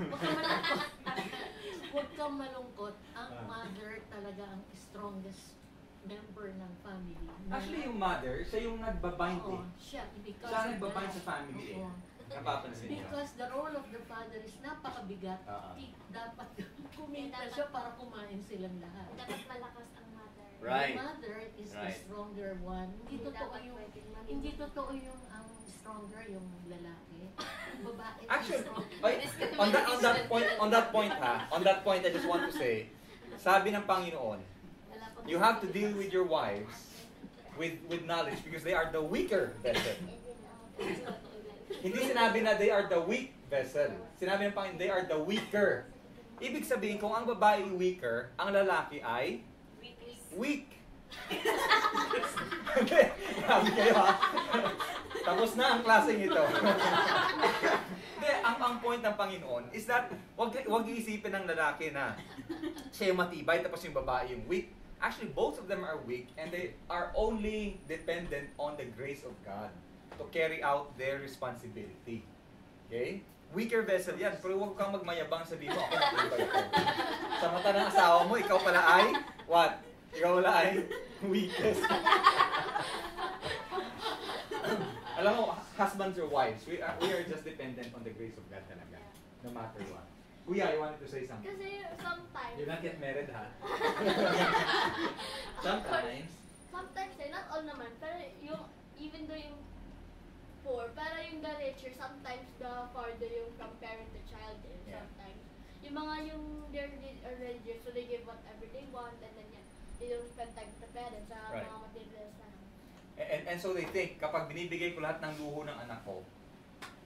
Huwag kang malungkot. Ang mother talaga ang strongest member ng family. Actually, yung mother, siya yung nagbabind eh. Oo, siya. Because Siya ang of nagbabind that. sa family eh. Oo. Napapansin niyo. Because the role of the father is napakabigat. Oo. Dapat kumita siya para kumain silang lahat. Dapat malakas ang mother. Right. The mother is the Right. stronger one. Hindi totoo dapat yung pwedeng maging- hindi totoo yung ang stronger yung lalaki. Yung babae is Actually, strong. on that point ha, on that point I just want to say, sabi ng Panginoon, Wala pa You have to deal with your wives with knowledge because they are the weaker vessel. Hindi sinabi na they are the weak vessel. Sinabi ng Panginoon, they are the weaker. Ibig sabihin, kung ang babae weaker, ang lalaki ay weak. Okay, grabe kayo ha. Tapos na ang klaseng ito. Hindi, ang point ng Panginoon is that wag iisipin ng lalaki na siya yung matibay tapos yung babae yung weak. Actually, both of them are weak and they are only dependent on the grace of God to carry out their responsibility. Okay? Weaker vessel yan, pero huwag kang magmayabang sabihin mo, ako matibay ko. Sa mata ng asawa mo, ikaw pala ay, what? Ikaw pala ay weakest. Alam mo, husbands or wives, we are just dependent on the grace of God talaga. No matter what. Kuya, you wanted to say something? Kasi sometimes, You're not get married, ha? Sometimes. sometimes not all naman, pero yung, even though yung poor, pero yung the richer, sometimes the farther yung from parent to child Yeah. sometimes. Yung mga yung they're religious, so they give whatever they want, and then they don't spend time with the parents sa Right. mga materials na. And so they think, kapag binibigay ko lahat ng luho ng anak ko,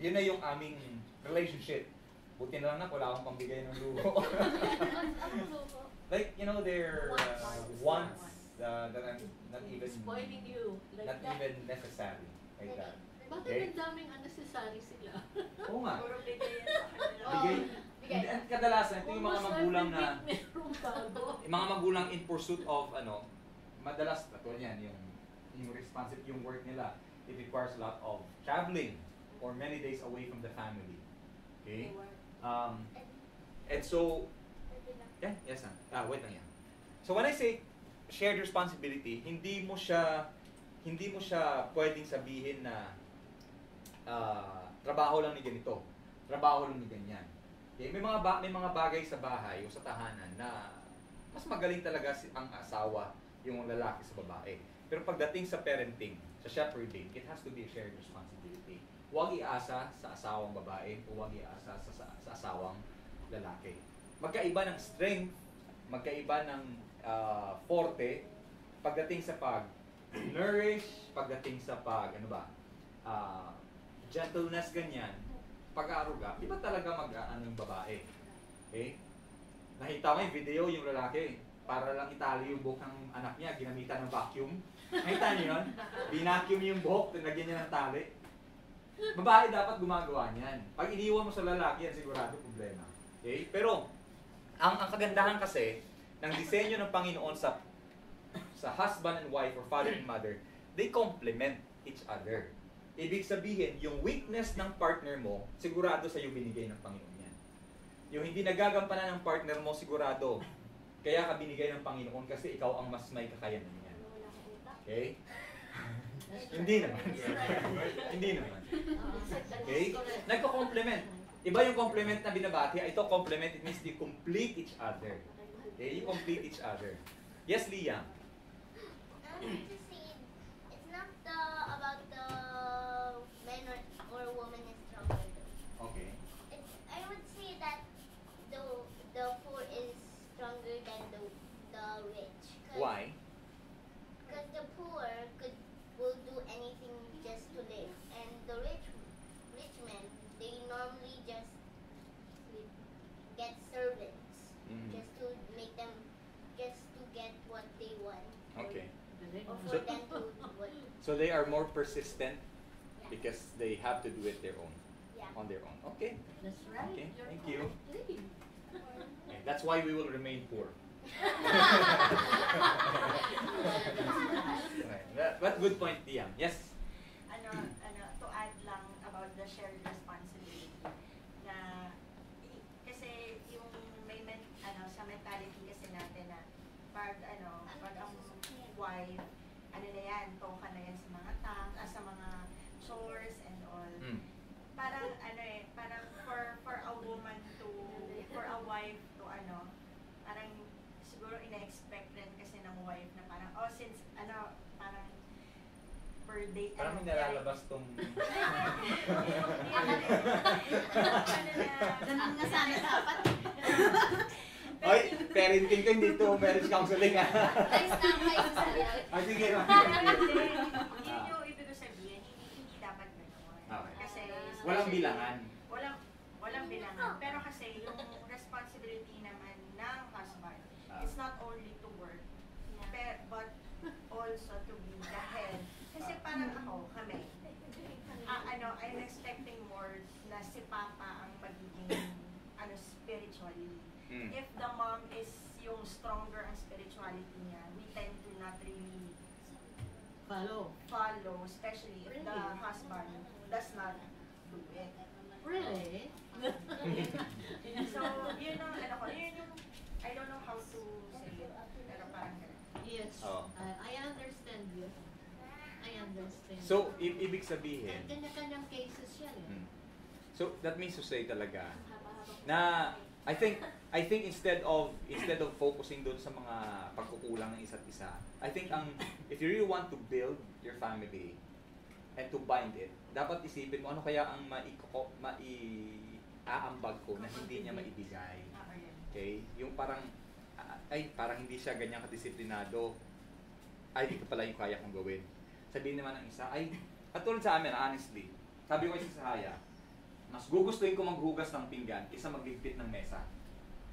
yun na yung aming relationship. Buti na lang na, wala akong pambigay ng luho. Ano luho? Like, you know, their wants that are not even Spoiling you. Like not that. even necessary. Like that. Bakit Okay. ang daming unnecessary sila? Oo nga. Puro bigay yan sa kanila. Bigay. Bigay. And kadalasan, ito yung mga Almost magulang every na, week merong bago. yung mga magulang in pursuit of, madalas, katulad yan, yung responsive, yung work nila, it requires a lot of traveling or many days away from the family. Okay? And so, yeah, yes, wait lang yan. So when I say shared responsibility, hindi mo siya pwedeng sabihin na trabaho lang ni ganito, trabaho lang ni ganyan. Okay? May mga bagay sa bahay o sa tahanan na mas magaling talaga ang asawa, yung lalaki sa babae. Pero pagdating sa parenting, sa shepherding, it has to be a shared responsibility. Huwag iasa sa asawang babae o huwag iasa sa asawang lalaki. Magkaiba ng strength, magkaiba ng forte pagdating sa pag-nourish, pagdating sa gentleness, ganyan, pag-aaruga, di ba talaga mag-ano yung babae? Okay? Nakita mo yung video, yung lalaki, para lang itali yung buhok ng anak niya, ginamitan ng vacuum. Nakita niyo yun? Binacuum yung buhok, tinagyan niya ng tali. Babae dapat gumagawa niyan. Pag iniwan mo sa lalaki, yan sigurado problema. Okay? Pero, ang kagandahan kasi, ng disenyo ng Panginoon sa husband and wife or father and mother, they complement each other. Ibig sabihin, yung weakness ng partner mo, sigurado sa'yo binigay ng Panginoon yan. Yung hindi nagagampanan ng partner mo, sigurado, kaya ka binigay ng Panginoon kasi ikaw ang mas may kakayanan niyan. Okay? Hindi naman. Hindi naman. Okay? Nagko-complement. Iba yung complement na binabati. Ito complement, it means you complete each other. Okay? You complete each other. Yes, Liam? To say, it's not about the man or woman is stronger. Okay. I would say that the poor is stronger than the rich. Why? Because the poor will do anything just to live, and the rich men, they normally just get servants just to get what they want. Okay. Or So- for them to do what. So they are more persistent because they have to do it Yeah. on their own. Okay. That's right. Okay, You're thank you. correct. Okay, that's why we will remain poor. Right. What good point, Liam? Yes? To add lang about the shared responsibility na kasi yung sa mentality kasi natin na pag ang wife, na yan, toka na yan sa mga sa mga chores and all. Parang parang for a woman for a wife to parang siguro ina-expect rin kasi ng wife na parang since parang per day Parang may nalalabas tong... Ganun nga sana dapat. Oy, parenting ko, hindi to marriage counseling ah. Next time kayo sa Sige. Yun yung ibig ko sabihin, hindi dapat gano'n. Okay. Kasi Walang bilangan. Walang bilangan. Pero kasi yung responsibility naman ng husband, it's not only to work, but also to be the head. Kasi parang kami, I'm expecting more na si Papa ang magiging spiritually. If the mom is yung stronger ang spirituality niya, we tend to not really Follow. especially if the husband does not do it. Really? So, yun ang yun yung, I don't know how to say it, pero parang ganun. Yes. Oh. I understand you. I understand. So, ibig sabihin, Kanya-kanyang cases yan eh. so that means to say talaga na I think instead of focusing doon sa mga pagkukulang ng isa't isa, I think if you really want to build your family and to bind it, dapat isipin mo ano kaya ang maiaambag ko na hindi niya maibigay. Okay? Yung parang parang hindi siya ganyan kadisiplinado. Ay, di ko pala yung kaya kong gawin. Sabihin naman ng isa, katulad sa amin, honestly, sabi ko kasi sa Haya, mas gugustuhin ko maghugas ng pinggan kaysa magligpit ng mesa.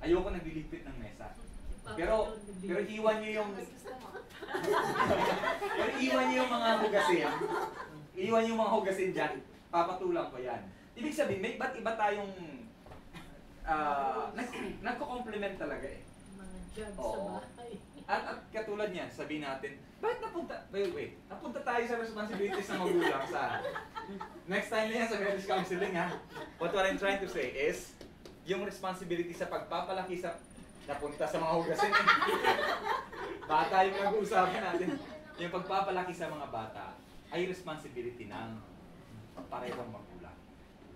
Ayoko nagliligpit ng mesa. Pero iwan niyo yung mga hugasin. Iwan yung mga hugasin diyan. Papatulang ko 'yan. Ibig sabihin, may iba't iba tayong nagko-complement talaga eh. Mga judge Oo. sa bahay. At katulad niyan, sabihin natin, bakit napunta tayo sa responsibilities ng magulang sa next time na yan sa marriage counseling ha. What I'm trying to say is, yung responsibility sa pagpapalaki sa napunta sa mga hugasin. Bata yung nag-uusapan natin. Yung pagpapalaki sa mga bata ay responsibility ng parehong magulang.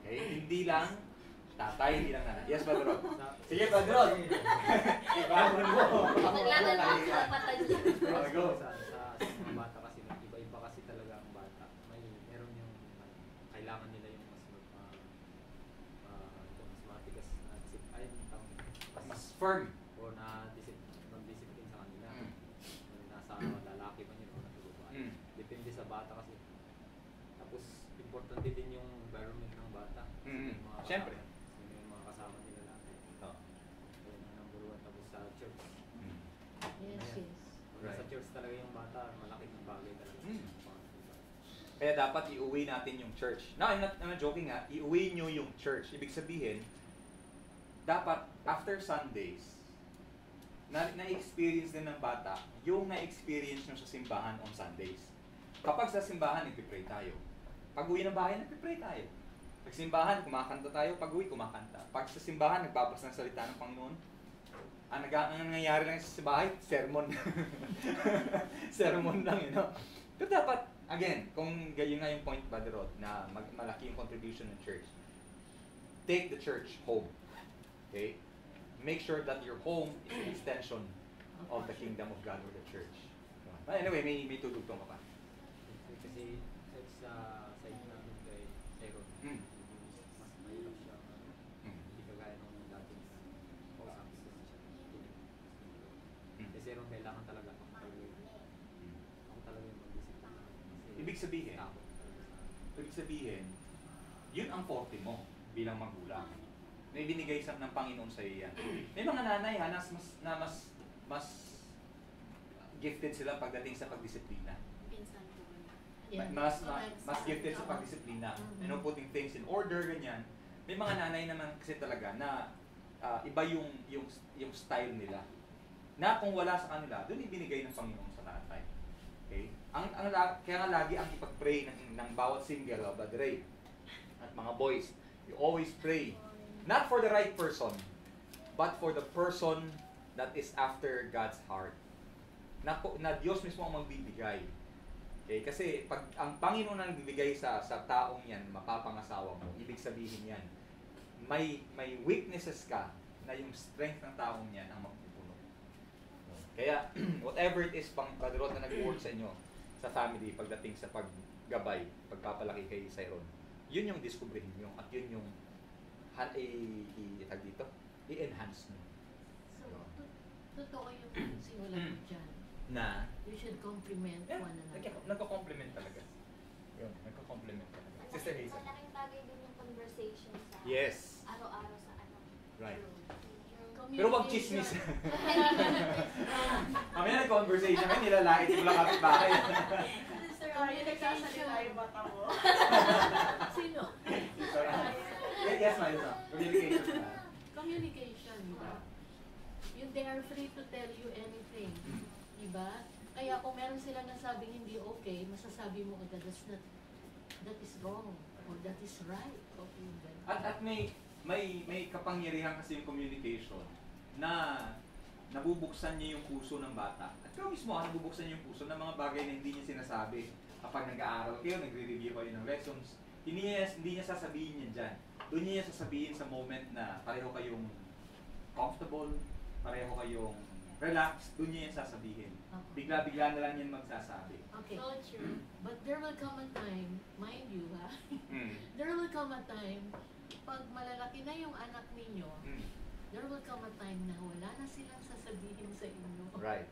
Okay? Hindi lang tatay, hindi lang nanay. Yes, Padre Rod. Sige, Padre Rod. Ibahan mo. Naglalaro sa mata niya. Go. Sa mga bata kasi, iba-iba kasi talaga ang bata. Meron yung kailangan nila yung mas matigas na Mas firm. o mag-discipline sa kanila. Nasa lalaki man yun o nasa babae. Depende sa bata kasi. Tapos, importante din yung environment ng bata. Siyempre. Yung mga kasama nila natin. Yung number one. Tapos sa church. Yes. Sa church talaga yung bata, malaking bagay talaga. Kaya dapat iuwi natin yung church. No, I'm not joking ha. Iuwi nyo yung church. Ibig sabihin, dapat after Sundays, na-experience din ng bata yung na-experience nyo sa simbahan on Sundays. Kapag sa simbahan, nagpipray tayo. Pag uwi ng bahay, nagpipray tayo. Pag simbahan, kumakanta tayo. Pag uwi, kumakanta. Pag sa simbahan, nagbabasa ng salita ng Panginoon. Ang nangyayari lang sa bahay, sermon. Sermon lang, Pero dapat, again, kung gayon nga yung point, Brother Rod, na malaki yung contribution ng church, take the church home. Okay? Make sure that your home is an extension of the kingdom of God or the church. Anyway, may tutugtong ka pa. Kasi sa side namin kay Aaron, mas mahirap siya. Hindi kagaya nung dating kausap siya. Kasi Aaron, kailangan talaga ako talaga yung mag-discipline. Ibig sabihin, yun ang forte mo bilang magulang. May binigay ng Panginoon sa iyo yan. May mga nanay ha, mas gifted sila pagdating sa pagdisiplina. Mas gifted sa pagdisiplina. Putting things in order, ganyan. May mga nanay naman kasi talaga na iba yung style nila. Na kung wala sa kanila, doon ibinigay ng Panginoon sa tatay. Okay? Kaya nga lagi ang ipag-pray ng bawat single, Brother Ray, at mga boys, you always pray. Not for the right person, but for the person that is after God's heart. Na Diyos mismo ang magbibigay. Okay? Kasi pag ang Panginoon ang nagbibigay sa taong yan, mapapangasawa mo, ibig sabihin yan, may weaknesses ka na yung strength ng taong yan ang magpupuno. Kaya, whatever it is, Brother Rod, na nag-work sa inyo, sa family, pagdating sa paggabay, pagpapalaki kay Sayron, yun yung discoveryhin nyo, at yun yung i-enhance nyo. Totoo yung sinulat mo dyan. Na? You should compliment Yeah, one another. nagko-compliment talaga. Yun, nagko-compliment talaga. Sister Hazel. Malaking bagay din yung conversation sa Yes. araw-araw sa anak. Right. Communication. Pero wag chismis. Kami na conversation, ay nilalait mo lang kapit-bahay. Sir, ay nagsasalita yung mata mo. Sino? Yes, ma'am. Communication. Communication, di ba? They are free to tell you anything. Di ba? Kaya kung meron silang nasabing hindi okay, masasabi mo agad, that is wrong, or that is right. Okay, At may kapangyarihan kasi yung communication na nabubuksan niya yung puso ng bata. At ikaw mismo, nabubuksan niya yung puso ng mga bagay na hindi niya sinasabi. Kapag nag-aaral kayo, nagre-review kayo ng lessons, hindi niya sasabihin yan dyan. Doon niya sasabihin sa moment na pareho kayong comfortable, pareho kayong relaxed, doon niya yan sasabihin. Bigla-bigla na lang yan magsasabi. Okay. So true. But there will come a time, mind you ha, there will come a time, pag malalaki na yung anak ninyo, there will come a time na wala na silang sasabihin sa inyo. Right.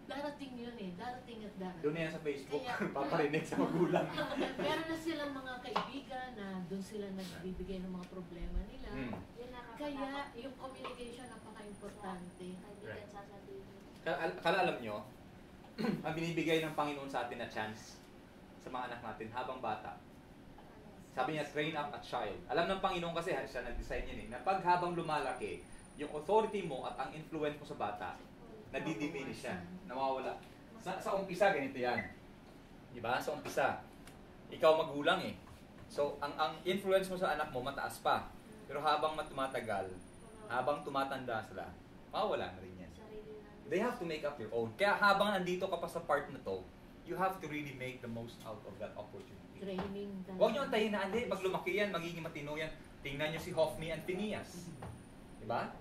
Darating yun eh, darating at darating. Doon na yan sa Facebook, Kaya- paparinig sa magulang. Meron na silang mga kaibigan na doon sila nagbibigay ng mga problema nila. Yun nakakatakot. Kaya yung communication napaka-importante. Kaibigan Right. sasabihin. Kala alam nyo, ang binibigay ng Panginoon sa atin na chance sa mga anak natin habang bata. Sabi niya, train up a child. Alam ng Panginoon kasi, siya nag-design yan na pag habang lumalaki, yung authority mo at ang influence mo sa bata, nadidiminish siya, nawawala. Sa umpisa, ganito yan. Diba? Sa umpisa, ikaw magulang eh. So, ang influence mo sa anak mo, mataas pa. Pero habang tumatagal, habang tumatanda sila, mawawala na rin yan. Sarili natin. They have to make up their own. Kaya habang nandito ka pa sa part na to, you have to really make the most out of that opportunity. Training talaga. Huwag nyo antayin na, hindi, pag lumaki yan, magiging matino yan. Tingnan nyo si Hophni and Phineas. Diba?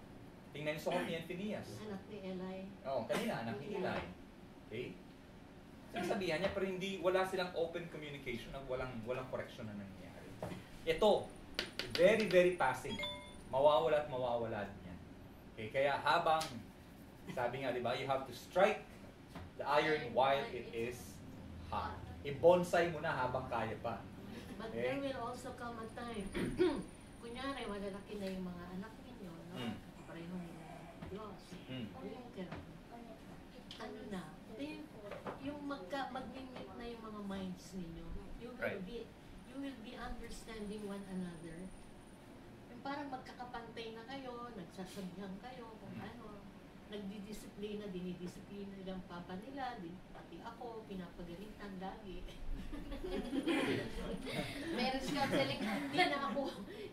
Tingnan nyo si Hophni and Phineas. Anak ni Eli. Oo, kanina, anak ni Eli. Okay? Sinasabihan niya, pero hindi, wala silang open communication at walang correction na nangyayari. Ito, very, very passing. Mawawala at mawawala din yan. Okay, kaya habang, sabi nga, di ba, you have to strike the iron while it is hot. I-bonsai mo na habang kaya pa. But Okay. there will also come a time, kunyari, malalaki na yung mga anak ninyo, no? Pareho nila Diyos. Ano na, yung mag-mimit na yung mga minds ninyo. Right. You will be understanding one another. Yung parang magkakapantay na kayo, nagsasabihan kayo kung ano, nagdidisiplina, dinidisiplina nilang papa nila, pati ako, pinapagalitan lagi. Marriage counseling.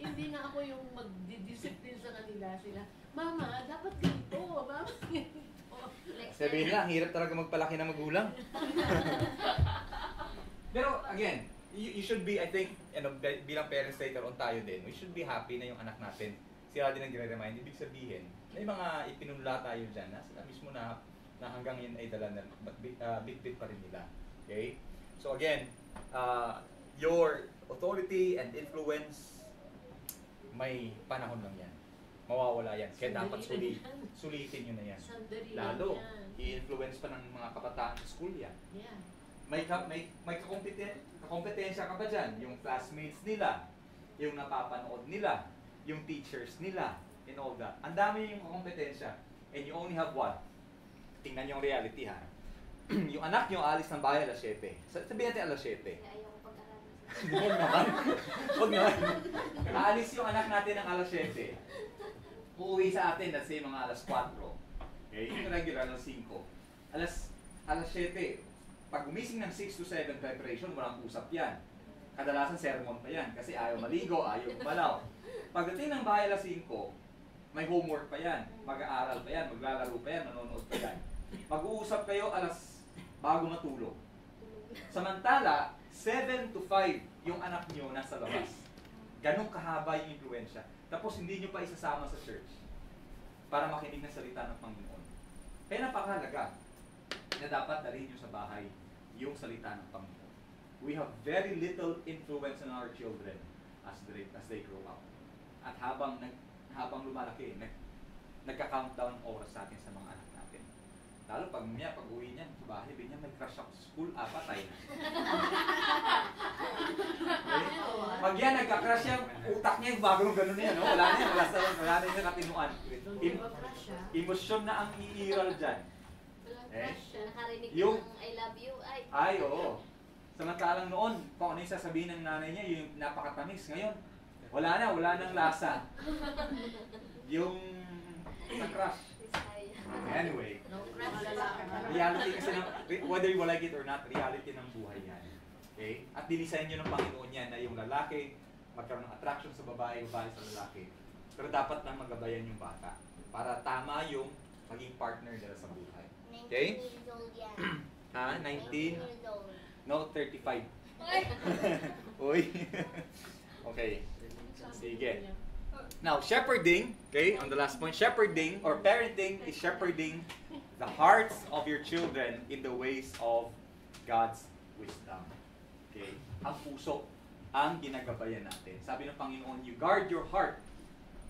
hindi na ako yung magdidisiplina sa kanila sila. Mama, dapat ganito, mama, ganito. Sabihin lang, hirap talaga magpalaki ng magulang. Pero again, you should be, I think, bilang parents later on tayo din, we should be happy na yung anak natin. Sila din ang gire-remind. Ibig sabihin, may mga ipinunla tayo dyan na sila mismo na hanggang yun ay dala na, bit-bit pa rin nila. Okay? So again, your authority and influence, may panahon lang yan. Mawawala yan. Kaya dapat sulitin nyo na yan. Sandali lang Lalo, yan. i-influence pa ng mga kabataan sa school yan. Yeah. May kakompetensya ka ba dyan? Yung classmates nila, yung napapanood nila, yung teachers nila, and all that. Ang dami yung kakompetensya. And you only have what? Tingnan yung reality ha. Yung anak nyo alis ng bahay alas 7. Sabihin natin alas 7. Kaya ayoko pag-aralan sa Huwag naman. Huwag naman. Aalis yung anak natin ng alas 7. Uuwi sa atin, let's say mga alas 4. Okay? Yung regular alas 5. Alas 7. Pag gumising ng 6 to 7 preparation, walang usap yan. Kadalasan sermon pa yan kasi ayaw maligo, ayaw gumalaw. Pagdating ng bahay alas 5, may homework pa yan, mag-aaral pa yan, maglalaro pa yan, manonood pa yan. Mag-uusap kayo bago matulog. Samantala, 7 to 5 yung anak nyo nasa labas. Ganong kahaba yung influensya. Tapos hindi nyo pa isasama sa church para makinig ng salita ng Panginoon. Kaya napakahalaga na dapat dalhin nyo sa bahay yung salita ng Panginoon. We have very little influence on our children as they grow up. At habang lumalaki, nagka-countdown oras sa atin sa mga anak natin. Lalo pag uwi niya, bahay, niya may crush ako sa school, patay na. Pag yan, nagka-crush yan, utak niya, bagong gano'n yan, no? Wala na yung katinuan. Emosyon na ang iiral dyan. Nakarinig Yung- ng I love you, Ay, oo. Samantalang noon, kung ano yung sasabihin ng nanay niya, yung napakatamis. Ngayon, wala nang lasa. Yung sa crush. Anyway, No crush lang. reality kasi ng, whether you like it or not, reality ng buhay yan. Okay? At dinisign nyo ng Panginoon yan na yung lalaki magkaroon ng attraction sa babae, babae sa lalaki. Pero dapat na magabayan yung bata para tama yung maging partner nila sa buhay. 19 Okay? years old yan. Ha? 19? 19 years old. No, 35. Uy. Okay. Sige. Now, shepherding, okay, on the last point, shepherding or parenting is shepherding the hearts of your children in the ways of God's wisdom. Okay? Ang puso ang ginagabayan natin. Sabi ng Panginoon, you guard your heart.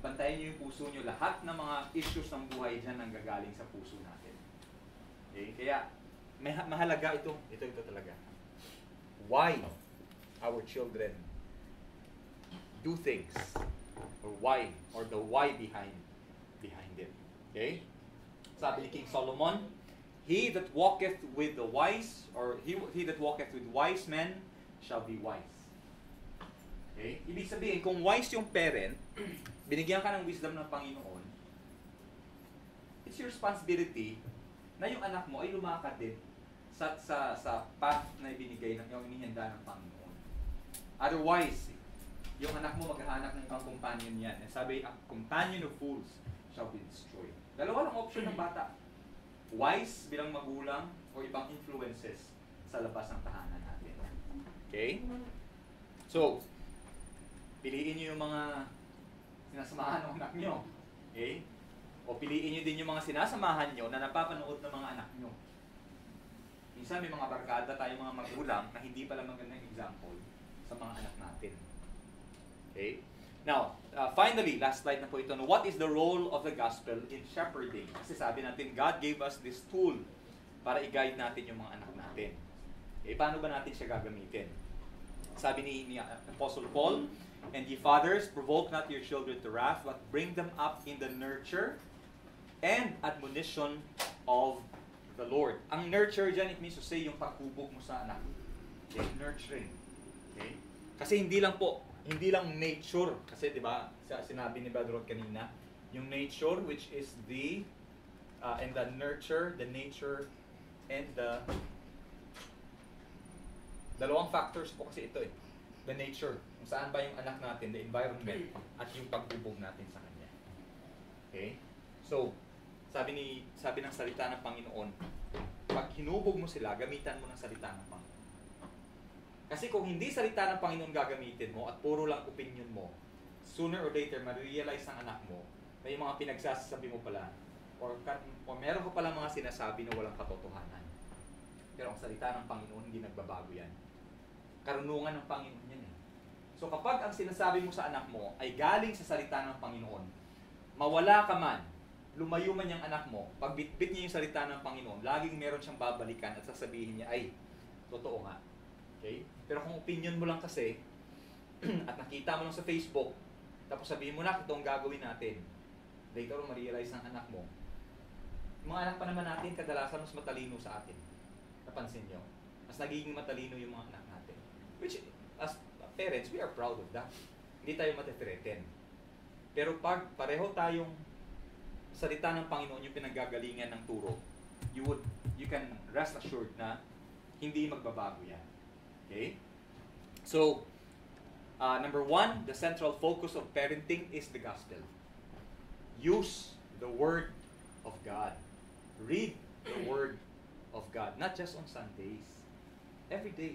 Bantayan niyo yung puso niyo. Lahat ng mga issues ng buhay dyan ang gagaling sa puso natin. Okay? Kaya, mahalaga ito. Ito talaga. Why our children do things, or why, or the why behind it. Okay? Sabi ni King Solomon, he that walketh with the wise, or he that walketh with wise men shall be wise. Okay? Ibig sabihin, kung wise yung parent, binigyan ka ng wisdom ng Panginoon, it's your responsibility na yung anak mo ay lumakad din sa path na ibinigay ng yung inihanda ng Panginoon. Otherwise, yung anak mo maghahanap ng ibang companion yan. And sabi, a companion of fools shall be destroyed. Dalawa lang option ng bata. Wise bilang magulang o ibang influences sa labas ng tahanan natin. Okay? So, piliin nyo yung mga sinasamahan ng anak nyo. Okay? O piliin nyo din yung mga sinasamahan nyo na napapanood ng mga anak nyo. Minsan may mga barkada tayo mga magulang na hindi pala magandang example sa mga anak natin. Okay? Now, finally, last slide na po ito. What is the role of the gospel in shepherding? Kasi sabi natin, God gave us this tool para i-guide natin yung mga anak natin. Okay, paano ba natin siya gagamitin? Sabi ni Apostle Paul, and ye fathers, provoke not your children to wrath, but bring them up in the nurture and admonition of the Lord. Ang nurture dyan, it means to say, yung paghubog mo sa anak. Okay? Nurturing. Okay? Kasi hindi lang nature, kasi di ba, sinabi ni Brother Rod kanina, yung nature, which is the, and the nurture, the nature, and the, dalawang factors po kasi ito eh. The nature, kung saan ba yung anak natin, the environment, at yung paghubog natin sa kanya. Okay? So, sabi ng salita ng Panginoon, pag hinubog mo sila, gamitan mo ng salita ng Panginoon. Kasi kung hindi salita ng Panginoon gagamitin mo at puro lang opinion mo, sooner or later, ma-realize ng anak mo na yung mga pinagsasabi mo pala, or meron ka pala mga sinasabi na walang katotohanan. Pero ang salita ng Panginoon, hindi nagbabago yan. Karunungan ng Panginoon yan eh. So kapag ang sinasabi mo sa anak mo ay galing sa salita ng Panginoon, mawala ka man, lumayo man yung anak mo, pag bitbit niya yung salita ng Panginoon, laging meron siyang babalikan at sasabihin niya, ay, totoo nga. Okay? Pero kung opinion mo lang kasi, at nakita mo lang sa Facebook, tapos sabihin mo na, ito ang gagawin natin. Later on, ma-realize ng anak mo. Yung mga anak pa naman natin, kadalasan mas matalino sa atin. Napansin nyo? Mas nagiging matalino yung mga anak natin. Which, as parents, we are proud of that. Hindi tayo matithreaten. Pero pag pareho tayong salita ng Panginoon yung pinanggagalingan ng turo, you can rest assured na hindi magbabago yan. Okay? So, number one, the central focus of parenting is the gospel. Use the Word of God. Read the Word of God. Not just on Sundays. Every day.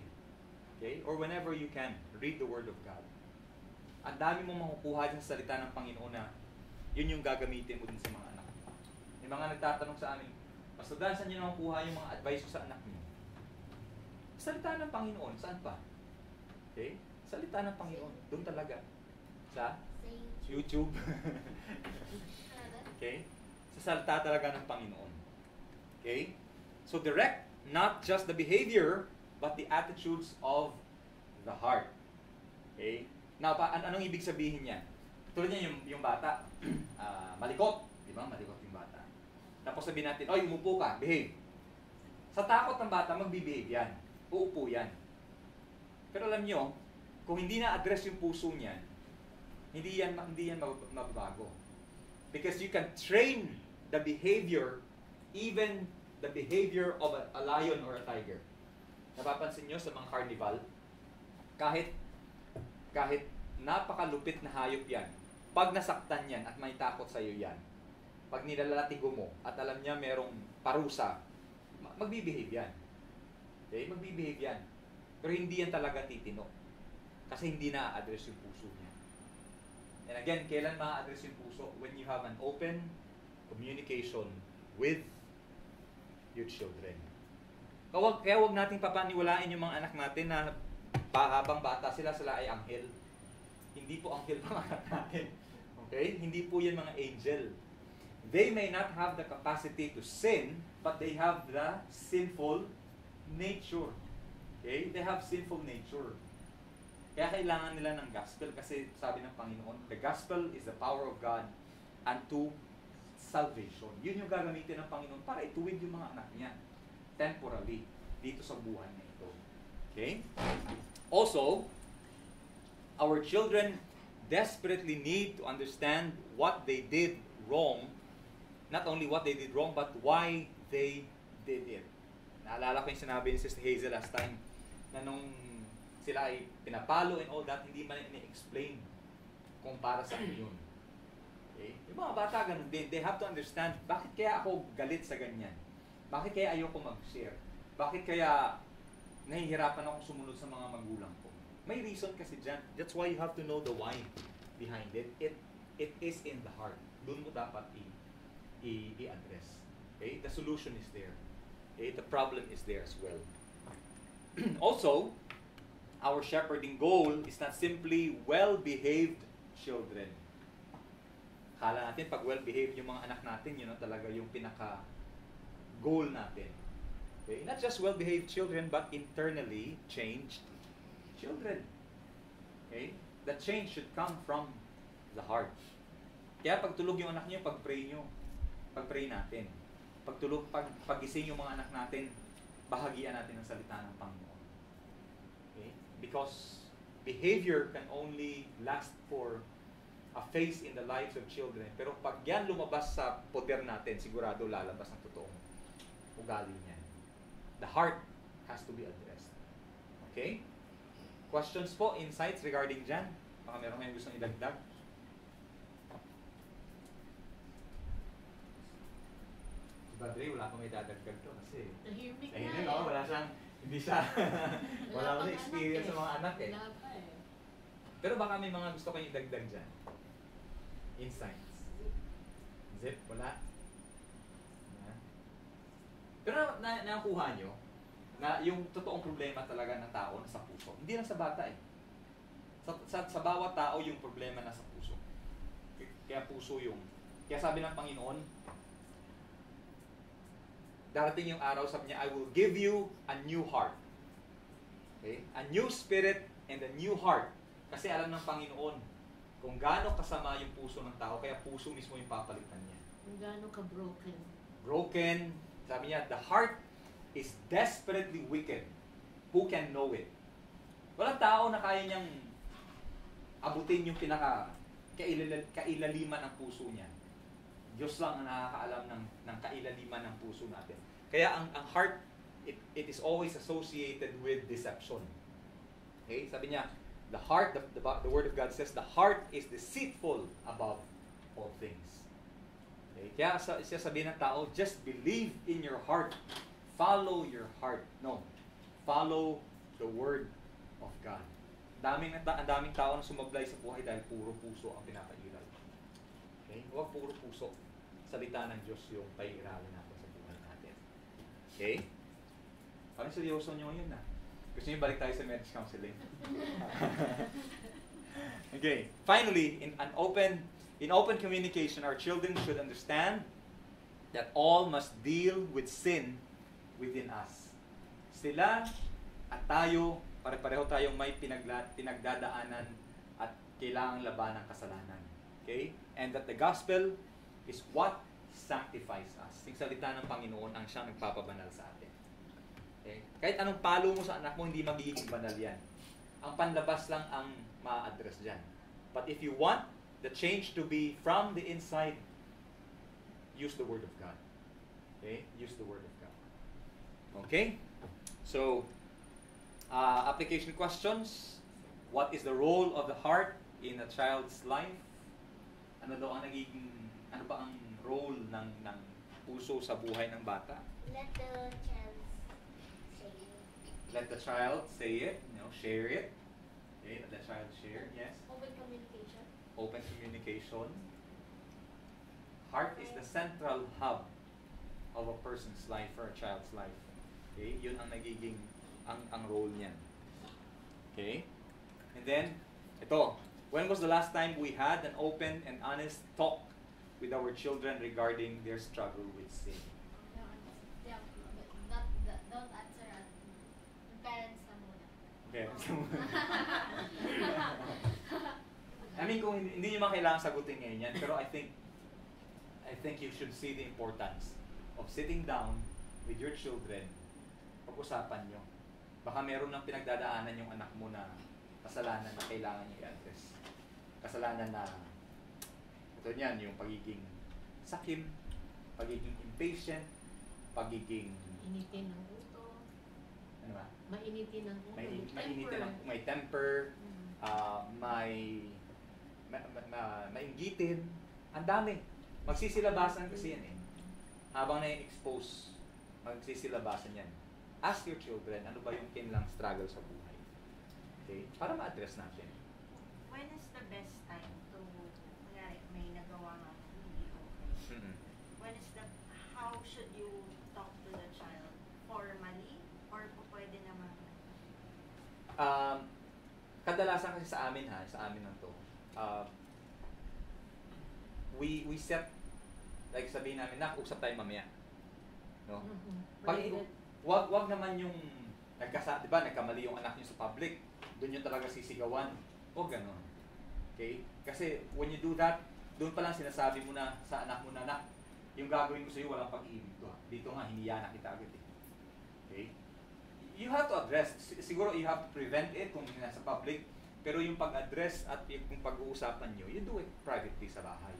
Okay? Or whenever you can, read the Word of God. Ang dami mong makukuha dyan sa salita ng Panginoon na yun yung gagamitin mo din sa mga anak. May mga nagtatanong sa amin, Pastor Dan, saan nyo nakukuha yung mga advice ko sa anak niyo? Salita ng Panginoon, saan pa? Okay? Salita ng Panginoon, doon talaga. Sa YouTube. Okay? Sa salita talaga ng Panginoon. Okay? So direct not just the behavior, but the attitudes of the heart. Okay? Now, anong ibig sabihin niyan? Tulad niya yung bata, malikot. Di ba? Malikot yung bata. Tapos sabihin natin, oy, umupo ka, behave. Sa takot ng bata, magbibehave yan. Uupo yan. Pero alam nyo, kung hindi na-address yung puso niyan, hindi yan mababago. Because you can train the behavior, even the behavior of a lion or a tiger. Napapansin nyo sa mga carnival, kahit napakalupit na hayop yan, pag nasaktan yan at may takot sa iyo yan, pag nilalatigo mo at alam niya merong parusa, magbibehave yan. Okay? Magbibehave yan. Pero hindi yan talaga titino. Kasi hindi na-address yung puso niya. And again, kailan ma-address yung puso? When you have an open communication with your children. Kaya huwag natin papaniwalain yung mga anak natin na habang bata sila ay anghel. Hindi po anghel mga anak natin. Okay? Hindi po yan mga angel. They may not have the capacity to sin, but they have the sinful nature. Okay? They have sinful nature. Kaya kailangan nila ng gospel kasi sabi ng Panginoon, the gospel is the power of God unto salvation. Yun yung gagamitin ng Panginoon para ituwid yung mga anak niya temporally dito sa buhay na ito. Okay? Also, our children desperately need to understand what they did wrong. Not only what they did wrong, but why they did it. Naalala ko yung sinabi ni Sister Hazel last time na nung sila ay pinapalo and all that, hindi man ini-explain kung para sa yun. Okay? Yung mga bata ganun din, they have to understand, bakit kaya ako galit sa ganyan? Bakit kaya ayoko mag-share? Bakit kaya nahihirapan ako sumunod sa mga magulang ko? May reason kasi dyan. That's why you have to know the why behind it. It is in the heart. Doon mo dapat i-address. Okay? The solution is there. Okay? The problem is there as well. Also, our shepherding goal is not simply well-behaved children. Akala natin pag well-behaved yung mga anak natin, yun talaga yung pinaka-goal natin. Okay? Not just well-behaved children, but internally changed children. Okay? The change should come from the heart. Kaya pag tulog yung anak niyo, pag-pray nyo. Pag-pray natin. Pag-gising yung mga anak natin, bahagian natin ang salita ng Panginoon. Okay? Because behavior can only last for a phase in the lives of children. Pero pag yan lumabas sa poder natin, sigurado lalabas ang totoong ugali niyan. The heart has to be addressed. Okay? Questions po, insights regarding dyan? Baka meron kayong gustong idagdag? Si Padre, wala akong idadagdag to kasi Tahimik na ayun, no? Wala siyang, hindi siya, wala akong experience sa mga anak eh. Wala pa eh. Pero baka may mga gusto kayong idagdag dyan. Insights. Zip, wala. Pero nakuha nyo na yung totoong problema talaga ng tao nasa puso. Hindi lang sa bata eh. Sa bawat tao yung problema nasa puso. Kaya puso yung... Kaya sabi ng Panginoon, darating yung araw, sabi niya, I will give you a new heart. Okay? A new spirit and a new heart. Kasi alam ng Panginoon kung gaano kasama yung puso ng tao, kaya puso mismo yung papalitan niya. Kung gaano ka broken. Broken. Sabi niya, the heart is desperately wicked. Who can know it? Walang tao na kaya niyang abutin yung kailaliman ng puso niya. Diyos lang ang nakakaalam ng kailaliman ng puso natin. Kaya ang heart, it is always associated with deception. Okay? Sabi niya, the heart, the Word of God says, the heart is deceitful above all things. Okay? Kaya siya sabihin ng tao, just believe in your heart. Follow your heart. No. Follow the Word of God. Ang daming tao na sumablay sa buhay dahil puro puso ang pinapairal. Okay? Huwag puro puso. Salita ng Diyos yung paiiralin natin sa buhay natin. Okay? Parang seryoso nyo yun na. Gusto nyo balik tayo sa marriage counseling? Okay. Finally, in open communication, our children should understand that all must deal with sin within us. Sila at tayo, pare-pareho tayong may pinagdadaanan at kailangang laban ng kasalanan. Okay? And that the gospel is what sanctifies us. Yung salita ng Panginoon ang siyang nagpapabanal sa atin. Okay? Kahit anong palo mo sa anak mo, hindi magiging banal yan. Ang panlabas lang ang ma-address dyan. But if you want the change to be from the inside, use the Word of God. Okay? Use the Word of God. Okay? So, application questions. What is the role of the heart in a child's life? Ano ba ang role ng puso sa buhay ng bata? Let the child say it. Let the child say it, share it. Okay, let the child share, yes. Open communication. Open communication. Heart is the central hub of a person's life or a child's life. Okay, yun ang nagiging ang role niyan. Okay? And then, ito, when was the last time we had an open and honest talk with our children regarding their struggle with sin? Don't answer at parents na muna. Okay. I mean, kung hindi nyo man kailangan sagutin ngayon yan, pero I think you should see the importance of sitting down with your children, pag-usapan nyo. Baka meron ng pinagdadaanan yung anak mo na kasalanan na kailangan nyo i-address. Kasalanan na, ito niyan, yung pagiging sakim, pagiging impatient, pagiging... Initin ng ulo. Ano ba? Mainitin ng ulo. May temper, mainggitin. Ang dami. Magsisilabasan kasi yan eh. Habang na-expose, magsisilabasan yan. Ask your children, ano ba yung kanilang struggle sa buhay? Okay? Para ma-address natin. When is the best time to, may nagawa nga hindi okay? When is how should you talk to the child? Formally? Or pwede naman? Kadalasan kasi sa amin lang to. We set, like sabihin namin, usap tayo mamaya. No? Wag naman yung di ba, nagkamali yung anak niyo sa public, doon yung talaga sisigawan. O gano'n. Okay? Kasi when you do that, doon pa lang sinasabi mo na sa anak mo na, yung gagawin ko sa iyo walang pag-ibig to. Dito nga, hiniya na kita agad eh. Okay? You have to address. Siguro you have to prevent it kung nasa public, pero yung pag-address at yung pag-uusapan nyo, you do it privately sa bahay.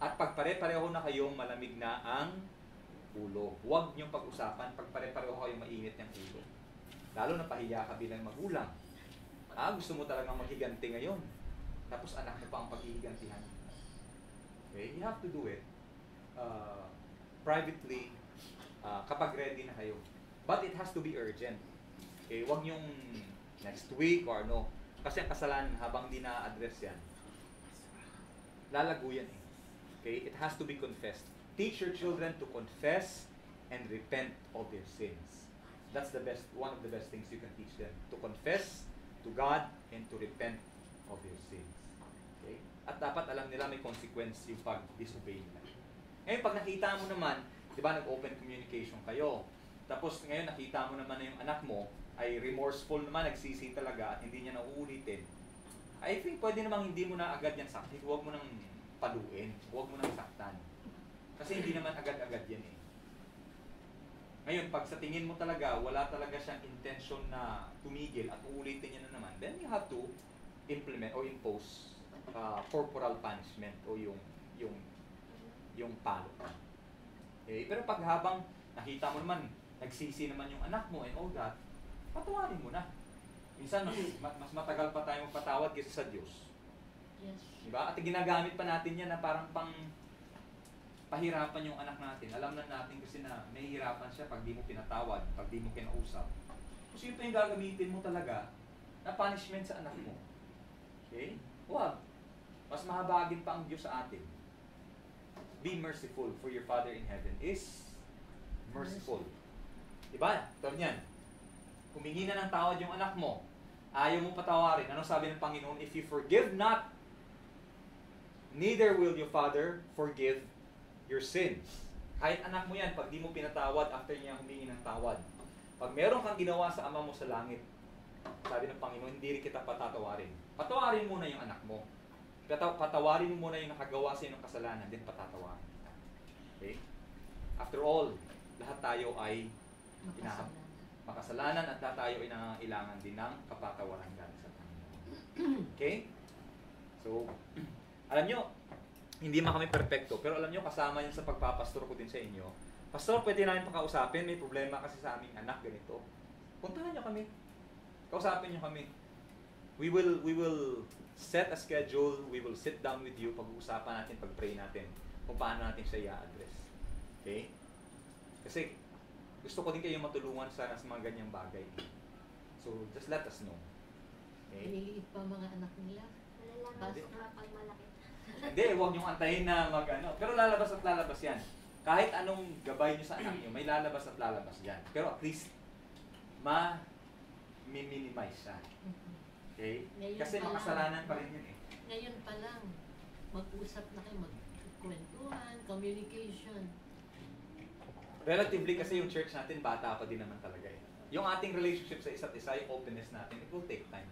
At pag pare-pareho na kayong malamig na ang ulo, huwag niyong pag-usapan pag pare-pareho kayong mainit ng ulo. Lalo na pahiya ka bilang magulang. Gusto mo talagang maghiganti ngayon. Tapos anak mo pa ang paghihigantihan. Okay? You have to do it privately kapag ready na kayo. But it has to be urgent. Okay? Huwag niyong next week or no. Kasi ang kasalanan habang di na-address yan, lalago yan eh. Okay? It has to be confessed. Teach your children to confess and repent of their sins. That's one of the best things you can teach them. To confess to God and to repent of their sins. Okay? At dapat alam nila may consequence yung pag-disobey nila. Ngayon, pag nakita mo naman, di ba, nag-open communication kayo. Tapos ngayon, nakita mo naman na yung anak mo ay remorseful naman, nagsisi talaga at hindi niya nauulitin. I think pwede namang hindi mo na agad yan sakit. Huwag mo nang paluin. Huwag mo nang saktan. Kasi hindi naman agad-agad yan eh. Ngayon, pag sa tingin mo talaga, wala talaga siyang intention na tumigil at uulitin niya na naman, then you have to implement or impose corporal punishment o yung palo. Okay? Pero pag habang nakita mo naman, nagsisi naman yung anak mo and all that, patawarin mo na. Minsan, mas matagal pa tayo magpatawad kaysa sa Diyos. Yes. Diba? At ginagamit pa natin yan na parang pahirapan yung anak natin. Alam na natin kasi na may hirapan siya pag di mo pinatawad, pag di mo kinausap. Kasi ito yung gagamitin mo talaga na punishment sa anak mo. Okay? Huwag. Mas mahabagin pa ang Diyos sa atin. Be merciful, for your Father in heaven is merciful. Diba? Ito niyan. Humingi na ng tawad yung anak mo. Ayaw mo patawarin. Ano sabi ng Panginoon? If you forgive not, neither will your Father forgive your sins. Kahit anak mo yan, pag di mo pinatawad, after niya humingi ng tawad. Pag meron kang ginawa sa ama mo sa langit, sabi ng Panginoon, hindi rin kita patatawarin. Patawarin muna yung anak mo. Patawarin mo muna yung nakagawa sa ng kasalanan, then patatawarin. Okay? After all, lahat tayo ay makasalanan at lahat tayo ay nangangailangan din ng kapatawaran galing sa Panginoon. Okay? So, alam nyo, hindi man kami perfecto, pero alam nyo, kasama yun sa pagpapastor ko din sa inyo. Pastor, pwede namin pakausapin, may problema kasi sa aming anak, ganito. Puntahan nyo kami. Kausapin nyo kami. We will set a schedule, we will sit down with you, pag-uusapan natin, pag-pray natin, kung paano natin siya i-address. Okay? Kasi, gusto ko din kayo matulungan sa mga ganyang bagay. So, just let us know. Okay? Inilit pa mga anak nila. Malalaman ko kapag malaki. Hindi, huwag niyong antayin na mag-ano. Pero lalabas at lalabas yan. Kahit anong gabay niyo sa anak niyo, may lalabas at lalabas yan. Pero at least, ma-minimize siya. Okay? Ngayon Kasi pa lang. makasalanan pa rin yun eh. Ngayon pa lang, mag-usap na kayo, magkwentuhan, communication. Relatively kasi yung church natin, bata pa din naman talaga eh. Yung ating relationship sa isa't isa, yung openness natin, it will take time.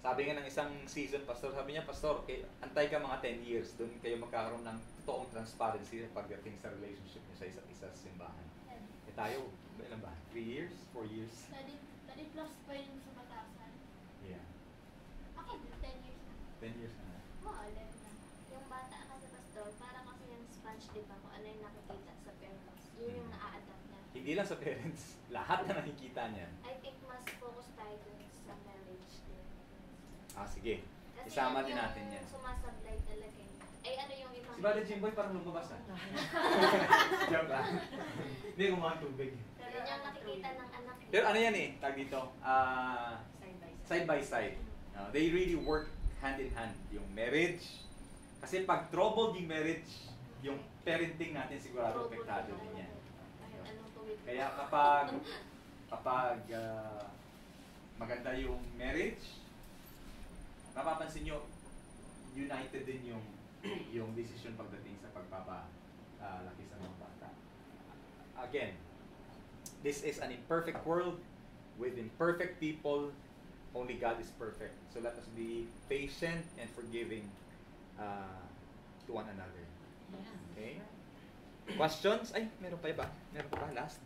Sabi nga ng isang season pastor, sabi niya, pastor, okay, antay ka mga 10 years, doon kayo magkakaroon ng totoong transparency pagdating sa relationship niyo sa isa't isa sa simbahan. Eh tayo, ilan ba? 3 years? 4 years? Study plus pa yun sa batasan. Yeah. Ako, 10 years na. 10 years na. Oo, 11 na. Yung bata kasi pastor, para kasi yung sponge, di ba? Kung ano yung nakikita sa parents, yun yung na-adapt niya. Hindi lang sa parents, lahat na nakikita niya. I think mas focus tayo dun sa marriage din. Sige. Kasi Isama yun din natin yan. yung sumasablay talaga eh. Ay, ano yung ibang... Si Brother Jimboy parang lumabas na. Joke lang. Hindi kumakain tubig. Yun yung nakikita ng anak niya. Pero ano yan eh, tag dito, side by side. They really work hand in hand. Yung marriage, kasi pag troubled yung marriage, yung parenting natin sigurado apektado din yan. Kahit anong tuwid. Kaya kapag maganda yung marriage, mapapansin nyo, united din yung decision pagdating sa pagpapalaki sa mga bata. Again, this is an imperfect world with imperfect people. Only God is perfect. So let us be patient and forgiving to one another. Okay? Questions? Ay, meron pa ba? Meron pa ba? Last?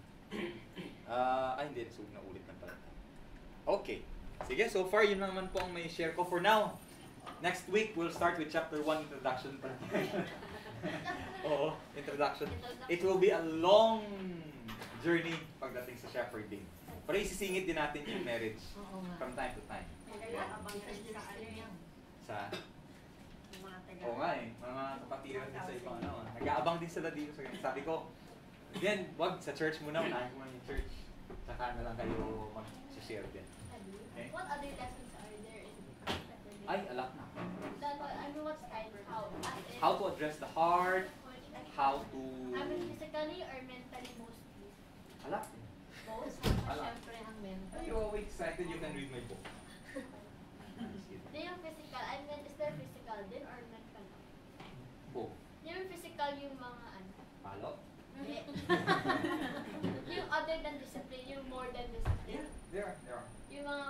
Hindi. So, naulit na pala. Okay. Sige, so far, yun naman po ang may share ko for now. Next week, we'll start with chapter 1, introduction pa. Oo, introduction. It will be a long journey pagdating sa shepherding. Pero isisingit din natin yung marriage Oo nga. from time to time. Nag-aabang din sa ano yan. Sa, Yung mga taga. oo nga eh, mga kapatiran din sa ibang ano. Nag-aabang din sila dito sa sabi ko, yan, wag sa church muna, unahin mo yung church. Saka na lang kayo mag-share din. Okay? What other lessons are there in Saturday? Ay, alak na. I mean, what's kind? How to address the heart, how to... I mean, physically or mentally mostly? Alak. Both, Ala. siyempre ang mental. Are you always excited? You can read my book. Di yung physical, I mean, is there physical din or mental? Book. Yung physical yung mga ano? Palo? Hindi. Yung other than discipline, yung more than discipline. There are. Yung mga...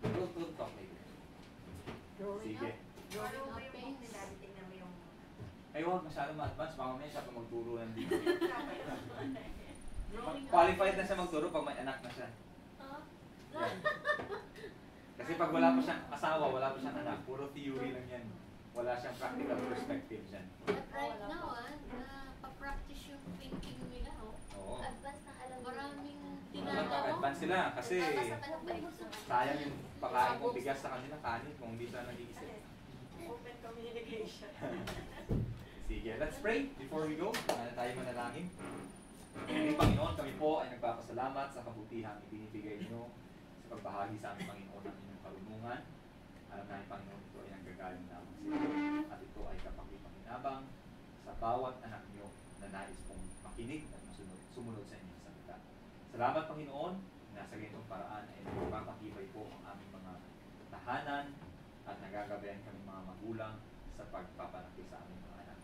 We'll talk later. Growing Sige. up. Ano Growing ba up yung pains. book nila? Tingnan mo yung... Ay, huwag masyado ma-advance. Baka may siya pa magturo ng dito. Growing up Qualified na pains. siya magturo pag may anak na siya. Huh? Kasi pag wala pa siyang asawa, wala pa siyang anak, puro theory lang yan. Wala siyang practical perspective dyan. But right now, pa-practice yung thinking nila, oh. Oo. Advance ng alam mo. Maraming Wala tinatawa. pag-advance sila kasi Basta pa ng balik. sayang yung pakain kong bigas sa kanila, kanin kung hindi sila nag-iisip. Open communication. Sige, let's pray before we go. Tayo manalangin. Aming Panginoon, kami po ay nagpapasalamat sa kabutihang ibinibigay niyo sa pagbahagi sa aming Panginoon ng inyong karunungan. Alam namin, Panginoon, ito ay nanggagaling lamang sa iyo at ito ay kapakipakinabang sa bawat anak niyo na nais pong makinig at sumunod sa inyong salita. Salamat, Panginoon, na sa ganitong paraan ay nagpapakibay po ang aming mga tahanan at nagagabayan kami mga magulang sa pagpapalaki sa aming mga anak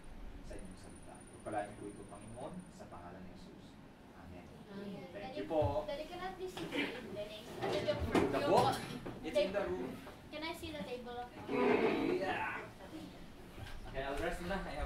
sa inyong salita. Ito Pagpalain niyo po ito, Panginoon, sa pangalan ni Jesus. Amen. Amen. Thank you po. Daddy, can I please see the index? Ano The book, it's in the room. Can I see the table of Okay, yeah. Okay, I'll rest na. I have